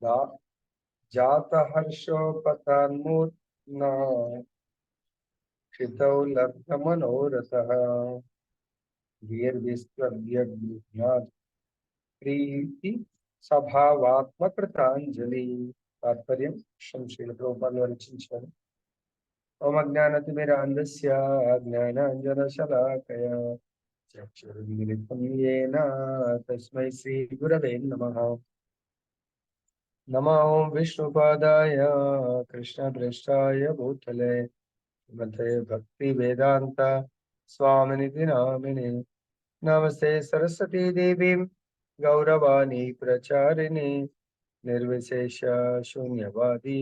जातहर्षोपतन्मूर्त्ना क्षितौ लब्धमनोरथः धीर्विस्त्वद्यज्ञात् प्रीति स्वभावात्मकृतांजलि। तात्पर्य श्रील ప్రభుపాదులు రచించారు. ఓం అజ్ఞానతిమిరాంధస్య జ్ఞానాంజనశలాకయ చక్షురున్మిలితం యేన తస్మై శ్రీ గురవే నమః. నమో విష్ణుపాదాయ కృష్ణప్రేష్ఠాయ భూతలే శ్రీమతే భక్తి వేదాంత స్వామినితి నామినే. నమస్తే సరస్వతీ దేవీం గౌరవాణి ప్రచారిణి నిర్విశేష శూన్యవాది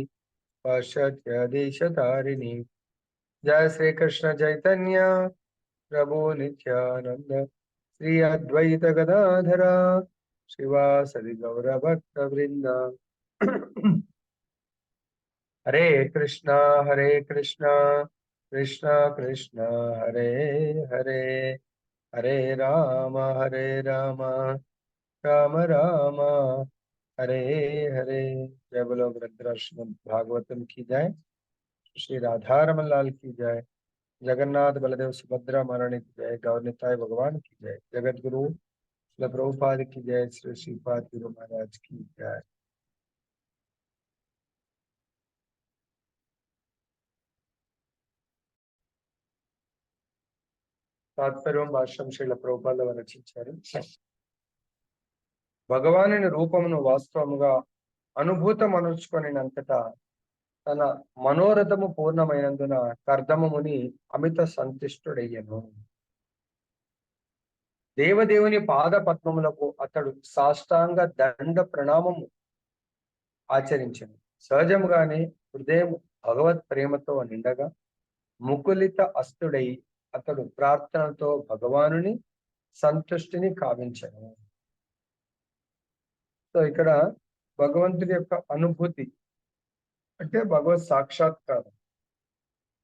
పాశ్చాత్య దేశతారిణి. జయ శ్రీకృష్ణ చైతన్య ప్రభు నిత్యానంద శ్రీ అద్వైత గదాధర శివాసరి గౌరభక్త వృంద. హరే కృష్ణ కృష్ణ కృష్ణ హరే హరే, హరే రామ రామ రామ हरे हरे. जय बोलो ग्रंथराज श्रीमद् भागवतम की जय. श्री राधा रमन लाल की जय. जगन्नाथ बलदेव सुभद्रा महारानी की जय. गौरनिताय भगवान की जय. जगत गुरु श्री प्रभुपाद की जय. श्री श्रीपाद गुरु महाराज की जय. తాత్పర్యం భాష్యం శ్రీల ప్రభుపాద రచించారు. భగవానుని రూపమును వాస్తవముగా అనుభూతమనుచుకొనినంతటా తన మనోరథము పూర్ణమైనందున కర్దమముని అమిత సంతుష్టుడయ్యను. దేవదేవుని పాద పద్మములకు అతడు సాష్టాంగ దండ ప్రణామము ఆచరించను. సహజముగానే హృదయం భగవత్ ప్రేమతో నిండగా ముకులిత అస్తుడై అతడు ప్రార్థనతో భగవానుని సంతుష్టిని కావించను. సో ఇక్కడ భగవంతుడి యొక్క అనుభూతి అంటే భగవత్ సాక్షాత్కారం,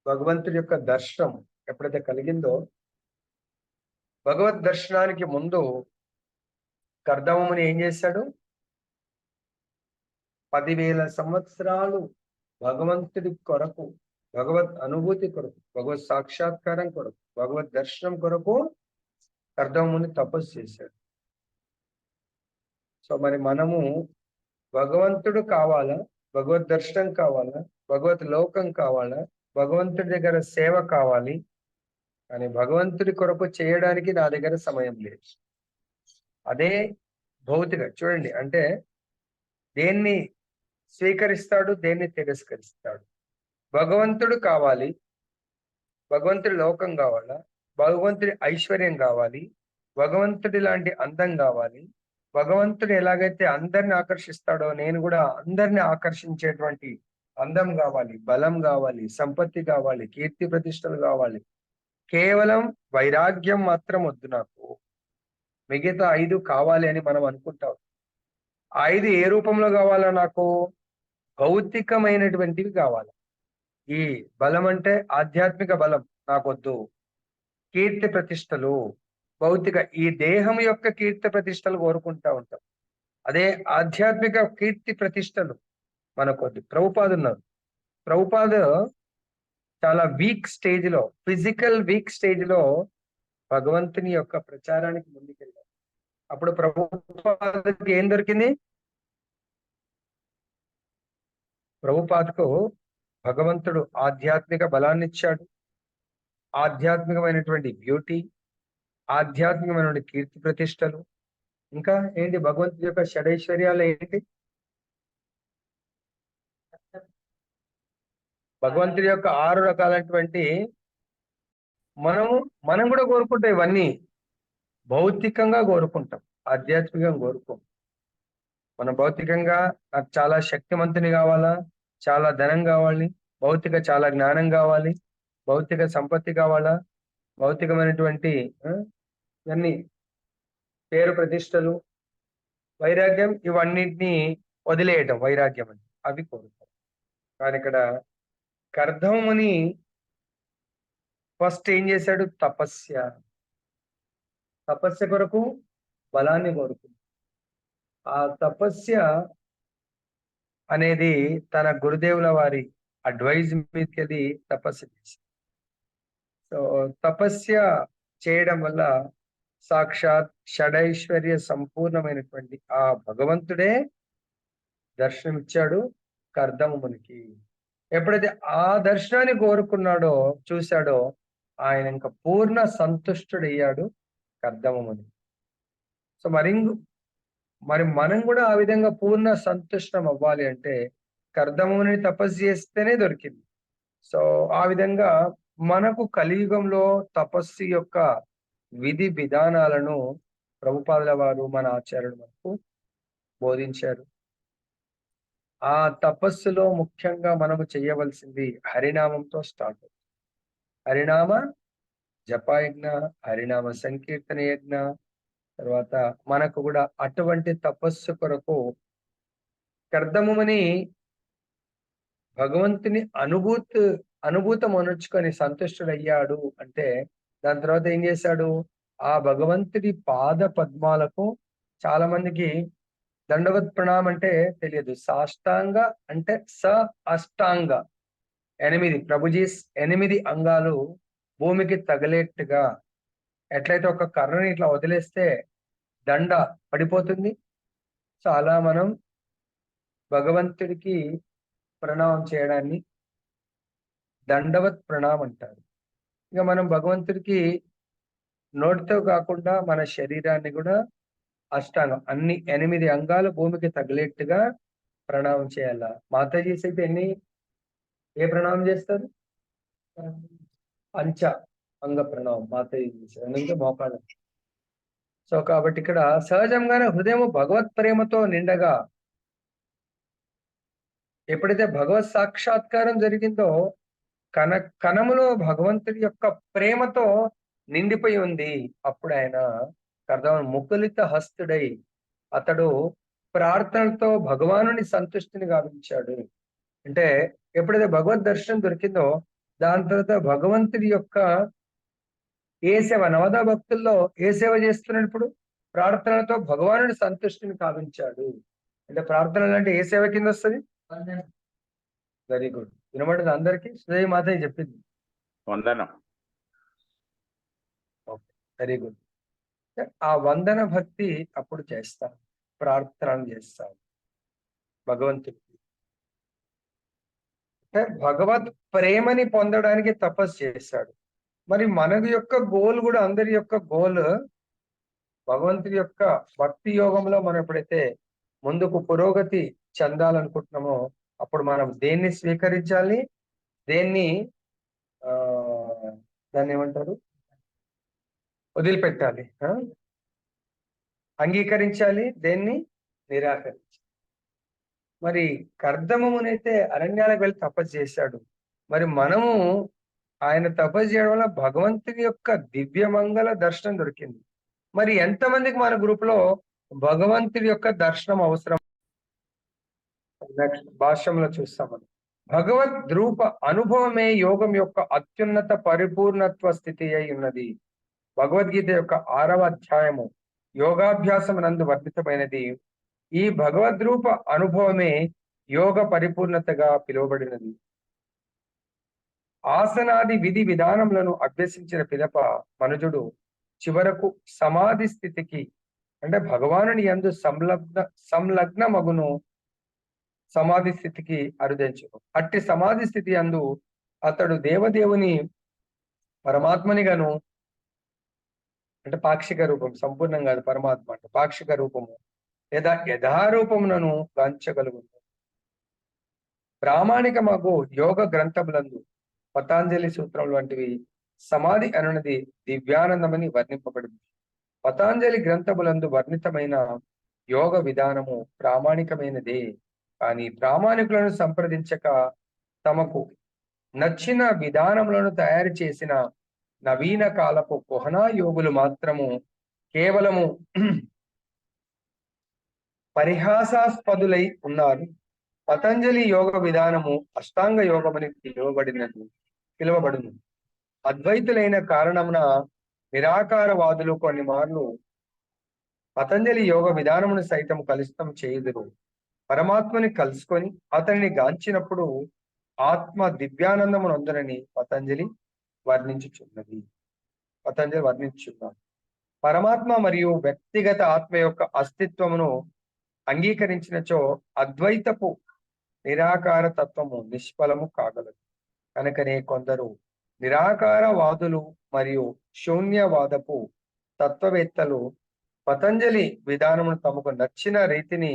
భగవంతుడి యొక్క దర్శనం ఎప్పుడైతే కలిగిందో, భగవద్ దర్శనానికి ముందు కర్దమముని ఏం చేశాడు? 10,000 సంవత్సరాలు భగవంతుడి కొరకు, భగవత్ అనుభూతి కొరకు, భగవత్ సాక్షాత్కారం కొరకు, భగవద్ దర్శనం కొరకు కర్దమముని తపస్సు చేశాడు. సో మరి మనము భగవంతుడు కావాలా, భగవద్ దర్శనం కావాలా, భగవత్ లోకం కావాలా, భగవంతుడి దగ్గర సేవ కావాలి, కానీ భగవంతుడి కొరకు చేయడానికి నా దగ్గర సమయం లేదు. అదే భౌతిక. చూడండి, అంటే దేన్ని స్వీకరిస్తాడు, దేన్ని తిరస్కరిస్తాడు. భగవంతుడు కావాలి, భగవంతుడి లోకం కావాలా, భగవంతుడి ఐశ్వర్యం కావాలి, భగవంతుడి లాంటి అందం కావాలి, భగవంతుడు ఎలాగైతే అందరిని ఆకర్షిస్తాడో నేను కూడా అందరిని ఆకర్షించేటువంటి అందం కావాలి, బలం కావాలి, సంపత్తి కావాలి, కీర్తి ప్రతిష్టలు కావాలి. కేవలం వైరాగ్యం మాత్రం వద్దు నాకు, మిగతా 5 కావాలి అని మనం అనుకుంటాం. 5 ఏ రూపంలో కావాలా? నాకు భౌతికమైనటువంటివి కావాలి. ఈ బలం అంటే ఆధ్యాత్మిక బలం నాకొద్దు. కీర్తి ప్రతిష్టలు భౌతిక, ఈ దేహం యొక్క కీర్తి ప్రతిష్టలు కోరుకుంటా ఉంటాం. అదే ఆధ్యాత్మిక కీర్తి ప్రతిష్టలు మనకొద్దు. ప్రభుపాద ఉన్నారు. ప్రభుపాద చాలా వీక్ స్టేజ్ లో, ఫిజికల్ వీక్ స్టేజ్ లో భగవంతుని యొక్క ప్రచారానికి ముందుకెళ్ళారు. అప్పుడు ప్రభుపాదకి ఏం దొరికింది? ప్రభుపాదకు భగవంతుడు ఆధ్యాత్మిక బలాన్ని ఇచ్చాడు, ఆధ్యాత్మికమైనటువంటి బ్యూటీ, ఆధ్యాత్మికమైనటువంటి కీర్తి ప్రతిష్టలు. ఇంకా ఏంటి? భగవంతుడి యొక్క షడైశ్వర్యాలు ఏంటి? భగవంతుడి యొక్క 6 రకాలైనటువంటి మనం కూడా కోరుకుంటాం. ఇవన్నీ భౌతికంగా కోరుకుంటాం, ఆధ్యాత్మికంగా కోరుకోం. మనం భౌతికంగా నాకు చాలా శక్తిమంతుని కావాలా, చాలా ధనం కావాలి, భౌతిక చాలా జ్ఞానం కావాలి, భౌతిక సంపత్తి కావాలా, భౌతికమైనటువంటి ఇవన్నీ పేరు ప్రతిష్టలు, వైరాగ్యం, ఇవన్నిటిని వదిలేయటం వైరాగ్యం అని అవి కోరుతాం. కానీ ఇక్కడ కర్దముని ఫస్ట్ ఏం చేశాడు? తపస్య కొరకు బలాన్ని కోరుకుంది. ఆ తపస్య అనేది తన గురుదేవుల వారి అడ్వైజ్ మీదకి తపస్సు చేసి, సో తపస్య చేయడం వల్ల సాక్షాత్ షడైశ్వర్య సంపూర్ణమైనటువంటి ఆ భగవంతుడే దర్శనమిచ్చాడు కర్దమునికి. ఎప్పుడైతే ఆ దర్శనాన్ని కోరుకున్నాడో, చూశాడో, ఆయన ఇంకా పూర్ణ సంతుష్టుడయ్యాడు కర్దముని. సో మరి మనం కూడా ఆ విధంగా పూర్ణ సంతుష్టం అవ్వాలి అంటే కర్దముని తపస్సు చేస్తేనే దొరికింది. సో ఆ విధంగా మనకు కలియుగంలో తపస్సు యొక్క విధి విధానాలను ప్రభుపాదుల వారు, మన ఆచార్యులు మనకు బోధించారు. ఆ తపస్సులో ముఖ్యంగా మనము చేయవలసింది హరినామంతో స్టార్ట్ అవుతుంది. హరినామ జపయజ్ఞ, హరినామ సంకీర్తన యజ్ఞ. తర్వాత మనకు కూడా అటువంటి తపస్సు కొరకు కర్దముని భగవంతుని అనుభూతం అనర్చుకొని సంతుష్టుడయ్యాడు అంటే, దాని తర్వాత ఏం చేశాడు? ఆ భగవంతుడి పాద పద్మాలకు, చాలా మందికి దండవత్ ప్రణామం అంటే తెలియదు. సాష్టాంగ అంటే అష్టాంగ, 8 ప్రభుజీ 8 అంగాలు భూమికి తగిలేట్టుగా, ఎట్లయితే ఒక కర్రని ఇట్లా వదిలేస్తే దండ పడిపోతుంది, సో అలా మనం భగవంతుడికి ప్రణామం చేయడాన్ని దండవత్ ప్రణామం అంటారు. ఇక మనం భగవంతుడికి నోటితో కాకుండా మన శరీరాన్ని కూడా అష్టాంగం, అన్ని 8 అంగాలు భూమికి తగిలేట్టుగా ప్రణామం చేయాల. మాతాజీస్ అయితే ఏ ప్రణామం చేస్తారు? పంచ అంగ ప్రణామం మాతాజీ చేశారు, మోకాళ్ళ. సో కాబట్టి ఇక్కడ సహజంగానే హృదయం భగవత్ ప్రేమతో నిండగా, ఎప్పుడైతే భగవత్ సాక్షాత్కారం జరిగిందో కణములో భగవంతుడి యొక్క ప్రేమతో నిండిపోయి ఉంది. అప్పుడు ఆయన ముకులిత హస్తుడై అతడు ప్రార్థనలతో భగవానుని సంతుష్టిని గావించాడు. అంటే ఎప్పుడైతే భగవద్ దర్శనం దొరికిందో దాని తర్వాత భగవంతుడి యొక్క ఏ సేవ, నవదా భక్తుల్లో ఏ సేవ చేస్తున్నాడు? ఇప్పుడు ప్రార్థనలతో భగవానుడి సంతుష్టిని కావించాడు. అంటే ప్రార్థనలు అంటే ఏ సేవ కింద వస్తుంది? వెరీ గుడ్, వినబడింది అందరికి? సుజయ్ మాతయ్య చెప్పింది వందనం. Very good. ఆ వందన భక్తి అప్పుడు చేస్తాం, ప్రార్థనలు చేస్తాం భగవంతుడికి. అంటే భగవత్ ప్రేమని పొందడానికి తపస్సు చేశాడు. మరి మన యొక్క గోల్ కూడా, అందరి యొక్క గోల్ భగవంతుడి యొక్క భక్తి యోగంలో మనం ఎప్పుడైతే ముందుకు పురోగతి చెందాలనుకుంటున్నామో అప్పుడు మనం దేన్ని స్వీకరించాలి, దేన్ని దాన్ని ఏమంటారు, వదిలిపెట్టాలి, అంగీకరించాలి, దేన్ని నిరాకరించాలి. మరి కర్దమునైతే అరణ్యాలకు వెళ్ళి తపస్సు చేశాడు. మరి మనము ఆయన తపస్సు చేయడం వల్ల భగవంతుని యొక్క దివ్యమంగళ దర్శనం దొరికింది. మరి ఎంతమందికి మన గ్రూప్ లో భగవంతుడి యొక్క దర్శనం అవసరం? నెక్స్ట్ భాష్యంలో చూస్తాం మనం. భగవద్ రూప అనుభవమే యోగం యొక్క అత్యున్నత పరిపూర్ణత్వ స్థితి అయి ఉన్నది. భగవద్గీత యొక్క 6వ అధ్యాయము యోగాభ్యాసం నందు వర్ణితమైనది. ఈ భగవద్రూప అనుభవమే యోగ పరిపూర్ణతగా పిలువబడినది. ఆసనాది విధి విధానములను అభ్యసించిన పిదప మనుజుడు చివరకు సమాధి స్థితికి, అంటే భగవానుని యందు సంలగ్న మగును సమాధి స్థితికి అరుదించును. అట్టి సమాధి స్థితి యందు అతడు దేవదేవుని పరమాత్మనిగాను, అంటే పాక్షిక రూపం, సంపూర్ణం కాదు పరమాత్మ అంటే పాక్షిక రూపము లేదా యథారూపమునను గాంచగలుగును. ప్రామాణిక మగు యోగ గ్రంథములందు పతాంజలి సూత్రములు వంటివి సమాధి అనున్నది దివ్యానందమని వర్ణింపబడింది. పతాంజలి గ్రంథములందు వర్ణితమైన యోగ విధానము ప్రామాణికమైనదే. కానీ ప్రామాణికులను సంప్రదించక తమకు నచ్చిన విధానములను తయారు చేసిన నవీన కాలపు కుహనా యోగులు మాత్రము కేవలము పరిహాసాస్పదులై ఉన్నారు. పతంజలి యోగ విధానము అష్టాంగ యోగమని పిలువబడును. అద్వైతులైన కారణమున నిరాకారవాదులు కొన్ని మార్లు పతంజలి యోగ విధానమును సైతం కలుషితం చేయుదురు. పరమాత్మని కలుసుకొని అతనిని గాంచినప్పుడు ఆత్మ దివ్యానందమును అందరని పతంజలి వర్ణించుచున్నాడు. పరమాత్మ మరియు వ్యక్తిగత ఆత్మ యొక్క అస్తిత్వమును అంగీకరించినచో అద్వైతపు నిరాకార తత్వము నిష్ఫలము కాగలదు. కనుకనే కొందరు నిరాకారవాదులు మరియు శూన్యవాదపు తత్వవేత్తలు పతంజలి విధానమును తమకు నచ్చిన రీతిని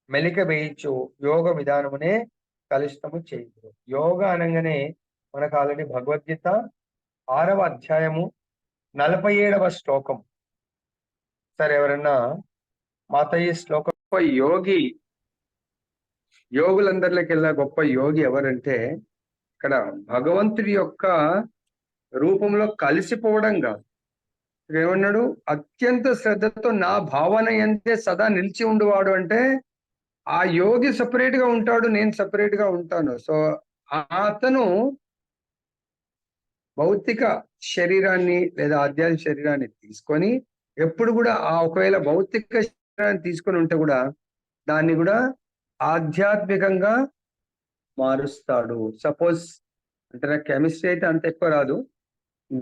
మెలిక వేయించు యోగ విధానమునే కలుషితము చేయదు. యోగ అనగానే మనకు ఆల్రెడీ భగవద్గీత 6వ అధ్యాయము 47వ శ్లోకం. సరే, ఎవరన్నా మాతయ్య శ్లోకం. గొప్ప యోగి, యోగులందరిలోకెల్లా గొప్ప యోగి ఎవరంటే ఇక్కడ భగవంతుడి యొక్క రూపంలో కలిసిపోవడం కాదు. ఏమన్నాడు? అత్యంత శ్రద్ధతో నా భావన ఎంతే సదా నిలిచి ఉండేవాడు. అంటే ఆ యోగి సపరేట్ గా ఉంటాడు, నేను సపరేట్ గా ఉంటాను. సో అతను భౌతిక శరీరాన్ని లేదా ఆధ్యాత్మిక శరీరాన్ని తీసుకొని ఎప్పుడు కూడా ఒకవేళ భౌతిక శరీరాన్ని తీసుకొని ఉంటే కూడా దాన్ని కూడా ఆధ్యాత్మికంగా మారుస్తాడు. సపోజ్ అంటే నాకు కెమిస్ట్రీ అయితే అంత ఎక్కువ రాదు.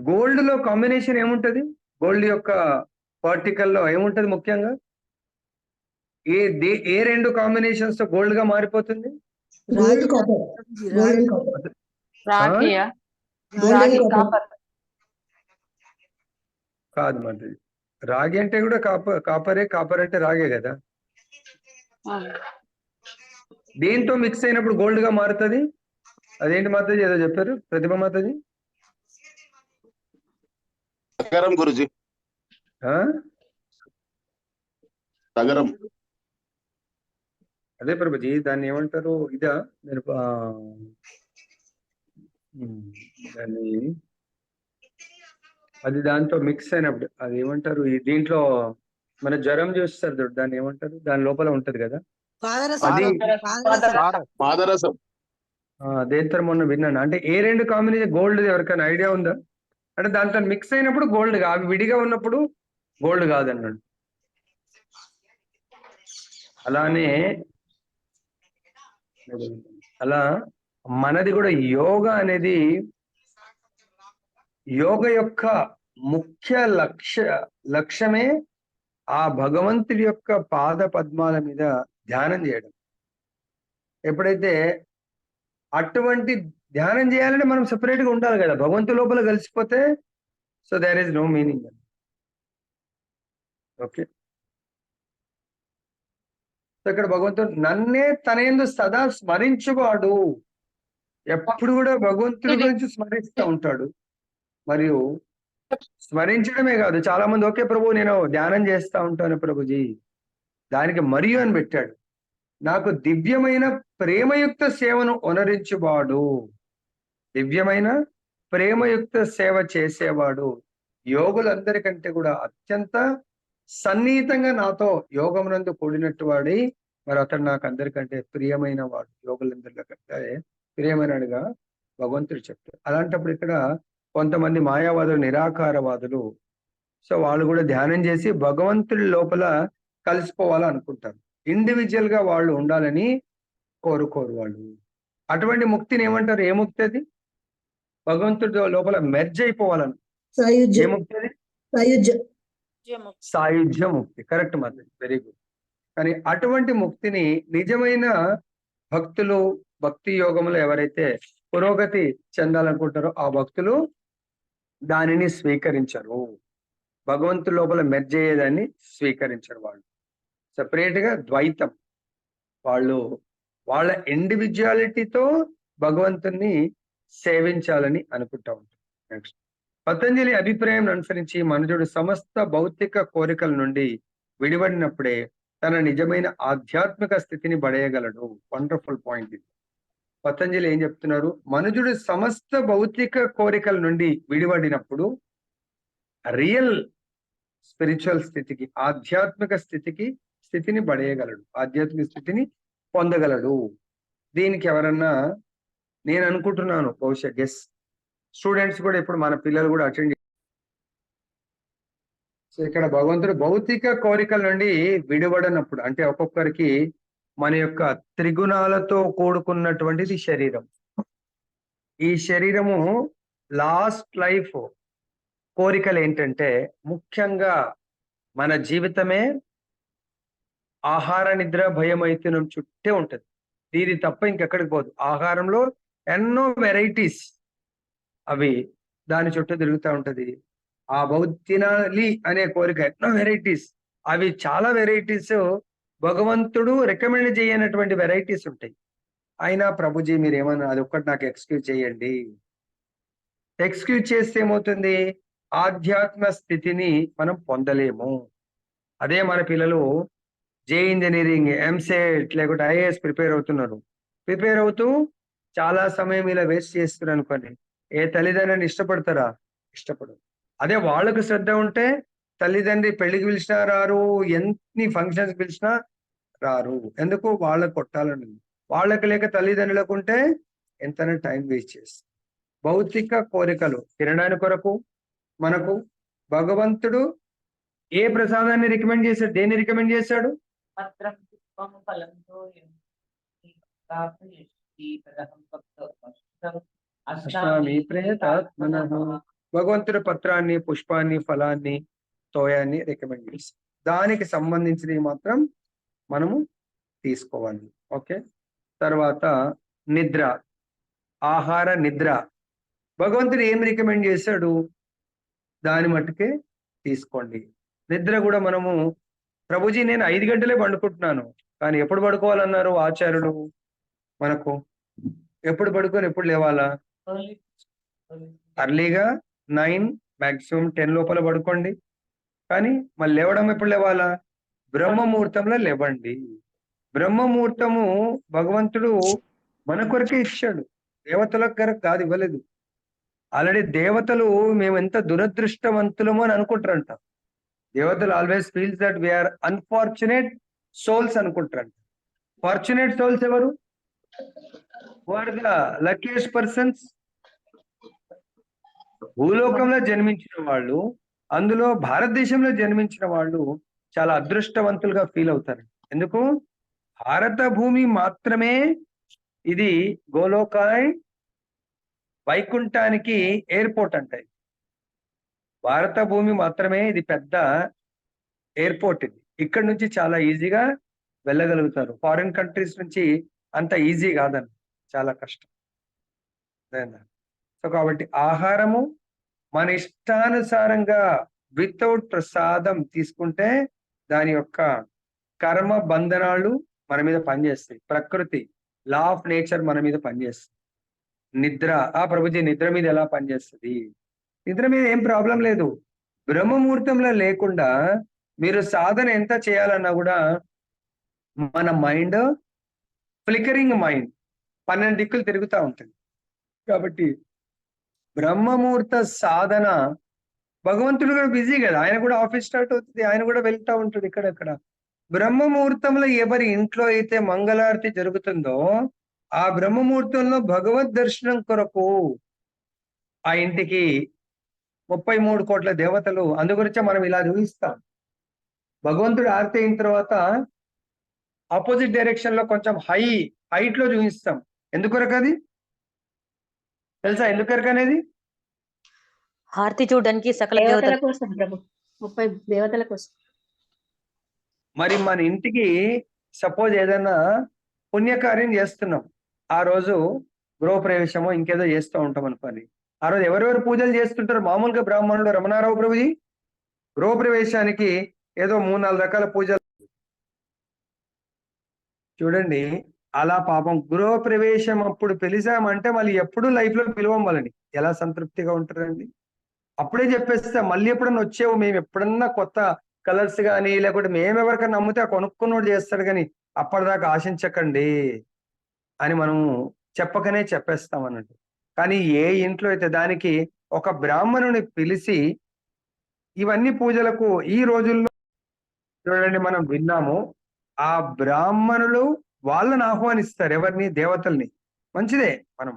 గోల్డ్ లో కాంబినేషన్ ఏముంటది? గోల్డ్ యొక్క పార్టికల్ లో ఏముంటది ముఖ్యంగా? ఏ రెండు కాంబినేషన్స్ తో గోల్డ్ గా మారిపోతుంది? కాదు మరి, రాగి అంటే కూడా కాపరే. కాపర్ అంటే రాగే కదా. దేంతో మిక్స్ అయినప్పుడు గోల్డ్ గా మారుతుంది? అదేంటి మాతాజీ? ఏదో చెప్పారు ప్రతిభ మాతాజీ. గురుజీ తగరం. అదే ప్రభుజీ, దాన్ని ఏమంటారు? ఇదా నేను దాన్ని అది దాంతో మిక్స్ అయినప్పుడు అది ఏమంటారు? దీంట్లో మన జ్వరం చూస్తారు, దాన్ని ఏమంటారు? దాని లోపల ఉంటది కదా అది పాదరసం. దేంతో మొన్న విన్నాను. అంటే ఏ రెండు కాంబినేషన్ గోల్డ్ ఎవరికైనా ఐడియా ఉందా? అంటే దాంతో మిక్స్ అయినప్పుడు గోల్డ్, అవి విడిగా ఉన్నప్పుడు గోల్డ్ కాదన్నాడు. అలానే అలా మనది కూడా యోగా అనేది, యోగ యొక్క ముఖ్య లక్ష్యమే ఆ భగవంతుడి యొక్క పాద పద్మాల మీద ధ్యానం చేయడం. ఎప్పుడైతే అటువంటి ధ్యానం చేయాలంటే మనం సెపరేట్ గా ఉండాలి కదా, భగవంతు లోపల కలిసిపోతే so there is no meaning. Okay, so ఇక్కడ భగవంతుడు నన్నే తన యందు సదా స్మరించువాడు, ఎప్పుడు కూడా భగవంతుడి గురించి స్మరిస్తూ ఉంటాడు. మరియు స్మరించడమే కాదు, చాలా మంది ఓకే ప్రభు నేను ధ్యానం చేస్తా ఉంటాను ప్రభుజీ, దానికి మరియు అని పెట్టాడు. నాకు దివ్యమైన ప్రేమయుక్త సేవను ఒనరించువాడు, దివ్యమైన ప్రేమయుక్త సేవ చేసేవాడు, యోగులందరికంటే కూడా అత్యంత సన్నిహితంగా నాతో యోగమునందు కూడినట్టు వాడి, మరి అతడు నాకు అందరికంటే ప్రియమైన వాడు, యోగులందరికంటే ప్రియమైనడుగా భగవంతుడు చెప్తాడు. అలాంటప్పుడు ఇక్కడ కొంతమంది మాయావాదులు, నిరాకారవాదులు, సో వాళ్ళు కూడా ధ్యానం చేసి భగవంతుడి లోపల కలిసిపోవాలనుకుంటారు. ఇండివిజువల్ గా వాళ్ళు ఉండాలని కోరుకోరు వాళ్ళు. అటువంటి ముక్తిని ఏమంటారు? ఏ ముక్తి అది? భగవంతుడి లోపల మెర్జ్ అయిపోవాలని. ఏ ముక్తి అది? సాయుధ్య ముక్తి. కరెక్ట్ మాది, వెరీ గుడ్. కానీ అటువంటి ముక్తిని నిజమైన భక్తులు, భక్తి యోగములు ఎవరైతే పురోగతి చెందాలనుకుంటారో ఆ భక్తులు దానిని స్వీకరించరు. భగవంతుడి లోపల మెర్జ్ అయ్యేదాన్ని స్వీకరించరు. వాళ్ళు సెపరేట్ గా ద్వైతం, వాళ్ళు వాళ్ళ ఇండివిజువాలిటీతో భగవంతుని సేవించాలని అనుకుంటా ఉంటారు. నెక్స్ట్, పతంజలి అభిప్రాయం అనుసరించి మనుజుడు సమస్త భౌతిక కోరికల నుండి విడిపడినప్పుడే తన నిజమైన ఆధ్యాత్మిక స్థితిని పడేయగలడు. వండర్ఫుల్ పాయింట్ ఇది. పతంజలి ఏం చెప్తున్నారు? మనుజుడు సమస్త భౌతిక కోరికల నుండి విడిపడినప్పుడు రియల్ స్పిరిచువల్ స్థితికి, ఆధ్యాత్మిక స్థితిని పడేయగలడు, ఆధ్యాత్మిక స్థితిని పొందగలడు. దీనికి ఎవరన్నా, నేను అనుకుంటున్నాను బహుశా గెస్, స్టూడెంట్స్ కూడా ఇప్పుడు మన పిల్లలు కూడా అటెండ్. సో ఇక్కడ భగవంతుడు భౌతిక కోరికల నుండి విడిపడినప్పుడు, అంటే ఒక్కొక్కరికి మన యొక్క త్రిగుణాలతో కూడుకున్నటువంటిది శరీరం. ఈ శరీరము లాస్ట్ లైఫ్ కోరికలు ఏంటంటే ముఖ్యంగా మన జీవితమే ఆహార నిద్ర భయమైతునం చుట్టే ఉంటది. దీని తప్ప ఇంకెక్కడికి పోదు. ఆహారంలో ఎన్నో వెరైటీస్ అవి దాని చుట్టూ తిరుగుతూ ఉంటది. ఆ తినాలి అనే కోరిక ఎన్నో వెరైటీస్, అవి చాలా వెరైటీస్ భగవంతుడు రికమెండ్ చేయనటువంటి వెరైటీస్ ఉంటాయి. అయినా ప్రభుజీ మీరేమన్నా అదొక్కటి నాకు ఎక్స్క్యూజ్ చేయండి. ఎక్స్క్యూజ్ చేస్తే ఏమవుతుంది? ఆధ్యాత్మ స్థితిని మనం పొందలేము. అదే మన పిల్లలు జే ఇంజనీరింగ్, ఎంసెట్ లేకుంటే ఐఏఎస్ ప్రిపేర్ అవుతున్నారు. ప్రిపేర్ అవుతూ చాలా సమయం ఇలా వేస్ట్ చేస్తున్నారు అనుకోండి, ఏ తల్లిదండ్రులను ఇష్టపడతారా? ఇష్టపడరు. అదే వాళ్ళకు శ్రద్ధ ఉంటే తల్లిదండ్రి పెళ్లికి పిలిచినా రారు, ఎన్ని ఫంక్షన్స్ పిలిచినా రారు. ఎందుకు? వాళ్ళకు కొట్టాలని. వాళ్ళకి లేక తల్లిదండ్రులకు ఉంటే ఎంతైనా టైం వేస్ట్ చేస్తారు. భౌతిక కోరికలు తినడానికి కొరకు మనకు భగవంతుడు ఏ ప్రసాదాన్ని రికమెండ్ చేశాడు? దేన్ని రికమెండ్ చేశాడు? పత్రం పుష్పము ఫలంతో అష్టామి ప్రేతాత్మనః. భగవంతుడు పత్రాన్ని, పుష్పాన్ని, ఫలాన్ని, తోయాన్ని రికమెండ్ చేశాడు. దానికి సంబంధించినవి మాత్రం మనము తీసుకోవాలి. ఓకే. తర్వాత నిద్ర, ఆహార నిద్ర. భగవంతుడు ఏం రికమెండ్ చేశాడు? దాని మట్టుకే తీసుకోండి. నిద్ర కూడా మనము ప్రభుజీ నేను 5 గంటలే పండుకుంటున్నాను, కానీ ఎప్పుడు పడుకోవాలన్నారు ఆచార్యుడు మనకు? ఎప్పుడు పడుకొని ఎప్పుడు లేవాలా? అర్లీగా 9 మాక్సిమం 10 లోపల పడుకోండి. కానీ మళ్ళీ లేవడం ఎప్పుడు లేవాలా? బ్రహ్మ ముహూర్తంలో లేవండి. బ్రహ్మ ముహూర్తము భగవంతుడు మన కొరకే ఇచ్చాడు, దేవతలకు కాదు, ఇవ్వలేదు. ఆల్రెడీ దేవతలు మేము ఎంత దురదృష్టవంతులము అని అనుకుంటారంట. దేవతలు always feels that we are unfortunate souls అనుకుంటారంట. ఫార్చునేట్ సోల్స్ ఎవరు? Are the luckiest persons. భూలోకంలో జన్మించిన వాళ్ళు, అందులో భారతదేశంలో జన్మించిన వాళ్ళు చాలా అదృష్టవంతులుగా ఫీల్ అవుతారు. ఎందుకు? భారత భూమి మాత్రమే ఇది గోలోకాయ్ వైకుంఠానికి ఎయిర్పోర్ట్ అంటాయి. భారత భూమి మాత్రమే ఇది పెద్ద ఎయిర్పోర్ట్. ఇది ఇక్కడ నుంచి చాలా ఈజీగా వెళ్ళగలుగుతారు. ఫారిన్ కంట్రీస్ నుంచి అంత ఈజీ కాదని, చాలా కష్టం. సో కాబట్టి ఆహారము మన ఇష్టానుసారంగా వితౌట్ ప్రసాదం తీసుకుంటే దాని యొక్క కర్మ బంధనాలు మన మీద పనిచేస్తాయి. ప్రకృతి లా ఆఫ్ నేచర్ మన మీద పనిచేస్తుంది. నిద్ర, ప్రభుజీ నిద్ర మీద ఎలా పనిచేస్తుంది? నిద్ర మీద ఏం ప్రాబ్లం లేదు. బ్రహ్మముహూర్తంలో లేకుండా మీరు సాధన ఎంత చేయాలన్నా కూడా మన మైండ్ ఫ్లికరింగ్ మైండ్ 12 దిక్కులు తిరుగుతూ ఉంటుంది. కాబట్టి బ్రహ్మముహూర్త సాధన, భగవంతుడు కూడా బిజీ కదా, ఆయన కూడా ఆఫీస్ స్టార్ట్ అవుతుంది, ఆయన కూడా వెళ్తూ ఉంటాడు ఇక్కడెక్కడ. బ్రహ్మముహూర్తంలో ఎవరి ఇంట్లో అయితే మంగళారతి జరుగుతుందో ఆ బ్రహ్మముహూర్తంలో భగవద్ దర్శనం కొరకు ఆ ఇంటికి 33 కోట్ల దేవతలు. అందుగురించే మనం ఇలా చూపిస్తాం. భగవంతుడు ఆరతి అయిన తర్వాత ఆపోజిట్ డైరెక్షన్ లో కొంచెం హైట్ లో చూపిస్తాం. ఎందుకొరకు అది తెలుసా? ఎందుకొరకు అనేది? హారతి చూడడానికి సకల దేవతల కోసం ప్రభు, 30 దేవతల కోసం. మరి మన ఇంటికి సపోజ్ ఏదైనా పుణ్యకార్యం చేస్తున్నాం, ఆ రోజు గృహప్రవేశమో ఇంకేదో చేస్తూ ఉంటాం అనుకోని, ఆ రోజు ఎవరెవరు పూజలు చేస్తుంటారు? మామూలుగా బ్రాహ్మణుడు రమణారావు ప్రభుజీ గృహప్రవేశానికి ఏదో 3-4 రకాల పూజలు చూడండి. అలా పాపం గృహప్రవేశం అప్పుడు పిలిచామంటే మళ్ళీ ఎప్పుడు లైఫ్ లో పిలవం వాళ్ళని. ఎలా సంతృప్తిగా ఉంటారండి? అప్పుడే చెప్పేస్తా, మళ్ళీ ఎప్పుడన్నా వచ్చేవు, మేము ఎప్పుడన్నా కొత్త కలర్స్ కానీ లేకుంటే మేము ఎవరికైనా నమ్మితే ఆ కొనుక్కున్నోడు చేస్తాడు, కానీ అప్పటిదాకా ఆశించకండి అని మనం చెప్పకనే చెప్పేస్తాం అన్నట్టు. కానీ ఏ ఇంట్లో అయితే దానికి ఒక బ్రాహ్మణుని పిలిచి ఇవన్నీ పూజలకు ఈ రోజుల్లో చూడండి మనం విన్నాము, ఆ బ్రాహ్మణులు వాళ్ళని ఆహ్వానిస్తారు. ఎవరిని? దేవతల్ని. మంచిదే మనం.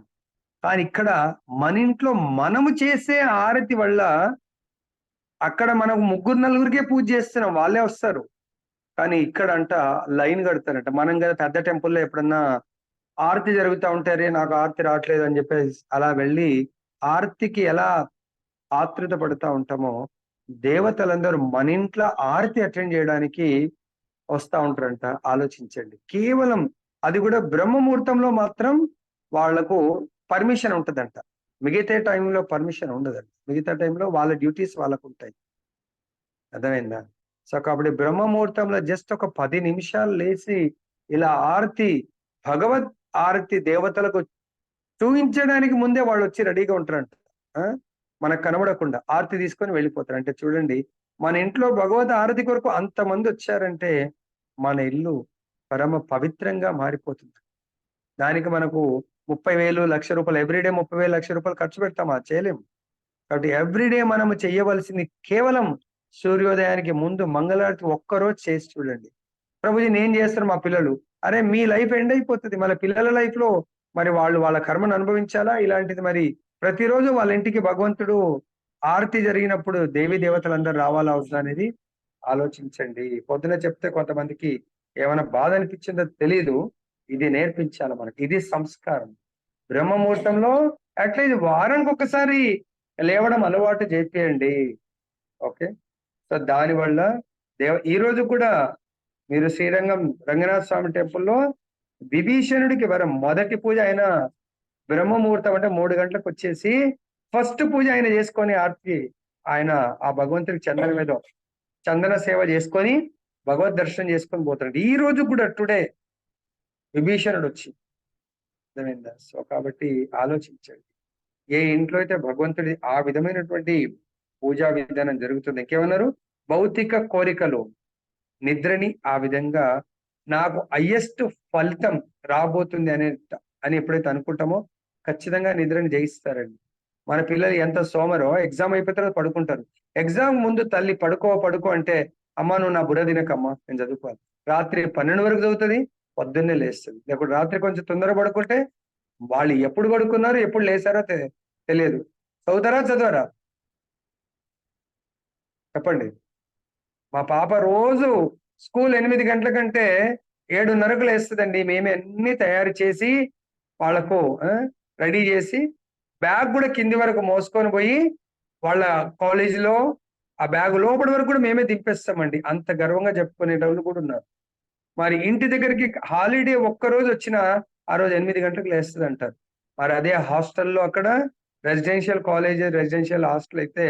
కానీ ఇక్కడ మన ఇంట్లో మనము చేసే ఆరతి వల్ల అక్కడ మనకు 3-4 పూజ చేస్తున్నాం, వాళ్ళే వస్తారు. కానీ ఇక్కడ అంట లైన్ కడతారంట. మనం కదా పెద్ద టెంపుల్లో ఎప్పుడన్నా ఆరతి జరుగుతూ ఉంటారే, నాకు ఆరతి రావట్లేదు అని చెప్పేసి అలా వెళ్ళి ఆరతికి ఎలా ఆతృత పడుతూ ఉంటామో, దేవతలందరూ మన ఇంట్లో ఆరతి అటెండ్ చేయడానికి వస్తూ ఉంటారంట. ఆలోచించండి, కేవలం అది కూడా బ్రహ్మముహూర్తంలో మాత్రం వాళ్లకు పర్మిషన్ ఉంటుందంట. మిగతా టైంలో పర్మిషన్ ఉండదంట. మిగతా టైంలో వాళ్ళ డ్యూటీస్ వాళ్ళకు ఉంటాయి. అర్థమైందా? సో కాబట్టి బ్రహ్మముహూర్తంలో జస్ట్ ఒక 10 నిమిషాలు లేచి ఇలా ఆరతి, భగవద్ ఆరతి దేవతలకు చూపించడానికి ముందే వాళ్ళు వచ్చి రెడీగా ఉంటారంట. మనకు కనబడకుండా ఆరతి తీసుకొని వెళ్ళిపోతారు. అంటే చూడండి, మన ఇంట్లో భగవద్ ఆరతి కొరకు అంతమంది వచ్చారంటే మన ఇల్లు పరమ పవిత్రంగా మారిపోతుంది. దానికి మనకు 30,000 లక్ష రూపాయలు ఎవ్రీడే 30,000 లక్ష రూపాయలు ఖర్చు పెడతామా? చేయలేము. కాబట్టి ఎవ్రీడే మనము చేయవలసింది కేవలం సూర్యోదయానికి ముందు మంగళారతి ఒక్కరోజు చేసి చూడండి. ప్రభుజీ నేను చేస్తాను, మా పిల్లలు, అరే మీ లైఫ్ ఎండ్ అయిపోతుంది. మన పిల్లల లైఫ్ లో మరి వాళ్ళు వాళ్ళ కర్మను అనుభవించాలా? ఇలాంటిది మరి ప్రతిరోజు వాళ్ళ ఇంటికి భగవంతుడు ఆరతి జరిగినప్పుడు దేవీ దేవతలందరూ రావాలా అవుతుందా అనేది ఆలోచించండి. పొద్దున చెప్తే కొంతమందికి ఏమైనా బాధ అనిపించిందో తెలియదు. ఇది నేర్పించాలి మనకి. ఇది సంస్కారం. బ్రహ్మముహూర్తంలో అట్లీస్ట్ వారానికి ఒకసారి లేవడం అలవాటు చేయండి. ఓకే. సో దానివల్ల ఈ రోజు కూడా మీరు శ్రీరంగం రంగనాథ స్వామి టెంపుల్లో విభీషణుడికి వరం మొదటి పూజ ఆయన బ్రహ్మముహూర్తం అంటే 3 గంటలకు వచ్చేసి ఫస్ట్ పూజ ఆయన చేసుకొని ఆర్తి ఆయన ఆ భగవంతుడికి చందన సేవ చేసుకొని భగవద్ దర్శనం చేసుకొని పోతాడు. ఈ రోజు కూడా టుడే విభీషణుడు వచ్చి. అర్థమైందా? సో కాబట్టి ఆలోచించండి, ఏ ఇంట్లో అయితే భగవంతుడి ఆ విధమైనటువంటి పూజా విధానం జరుగుతుంది. ఇంకేమన్నారు? భౌతిక కోరికలు నిద్రని ఆ విధంగా నాకు హైయెస్ట్ ఫలితం రాబోతుంది అని ఎప్పుడైతే అనుకుంటామో ఖచ్చితంగా నిద్రని జయిస్తారండి. మన పిల్లలు ఎంత సోమరో ఎగ్జామ్ అయిపోయిన తర్వాత పడుకుంటారు. ఎగ్జామ్ ముందు తల్లి పడుకో అంటే అమ్మ నువ్వు నా బుర్ర తినకమ్మా, నేను చదువుకోవాలి. రాత్రి 12 వరకు చదువుతుంది, పొద్దున్నే లేస్తుంది. లేకపోతే రాత్రి కొంచెం తొందర పడుకుంటే వాళ్ళు ఎప్పుడు పడుకున్నారు ఎప్పుడు లేచారో తెలియదు. చదవరా? చెప్పండి. మా పాప రోజు స్కూల్ 8 గంటల కంటే 7:30కు లేస్తుందండి. మేమే అన్ని తయారు చేసి వాళ్లకు రెడీ చేసి బ్యాగ్ కూడా కింది వరకు మోసుకొని పోయి వాళ్ళ కాలేజీలో ఆ బ్యాగ్ లోపటి వరకు కూడా మేమే దింపేస్తామండి. అంత గర్వంగా చెప్పుకునేటోళ్ళు కూడా ఉన్నారు. మరి ఇంటి దగ్గరికి హాలిడే ఒక్కరోజు వచ్చినా ఆ రోజు 8 గంటలకు లేస్తుంది అంటారు. మరి అదే హాస్టల్లో అక్కడ రెసిడెన్షియల్ కాలేజ్, రెసిడెన్షియల్ హాస్టల్ అయితే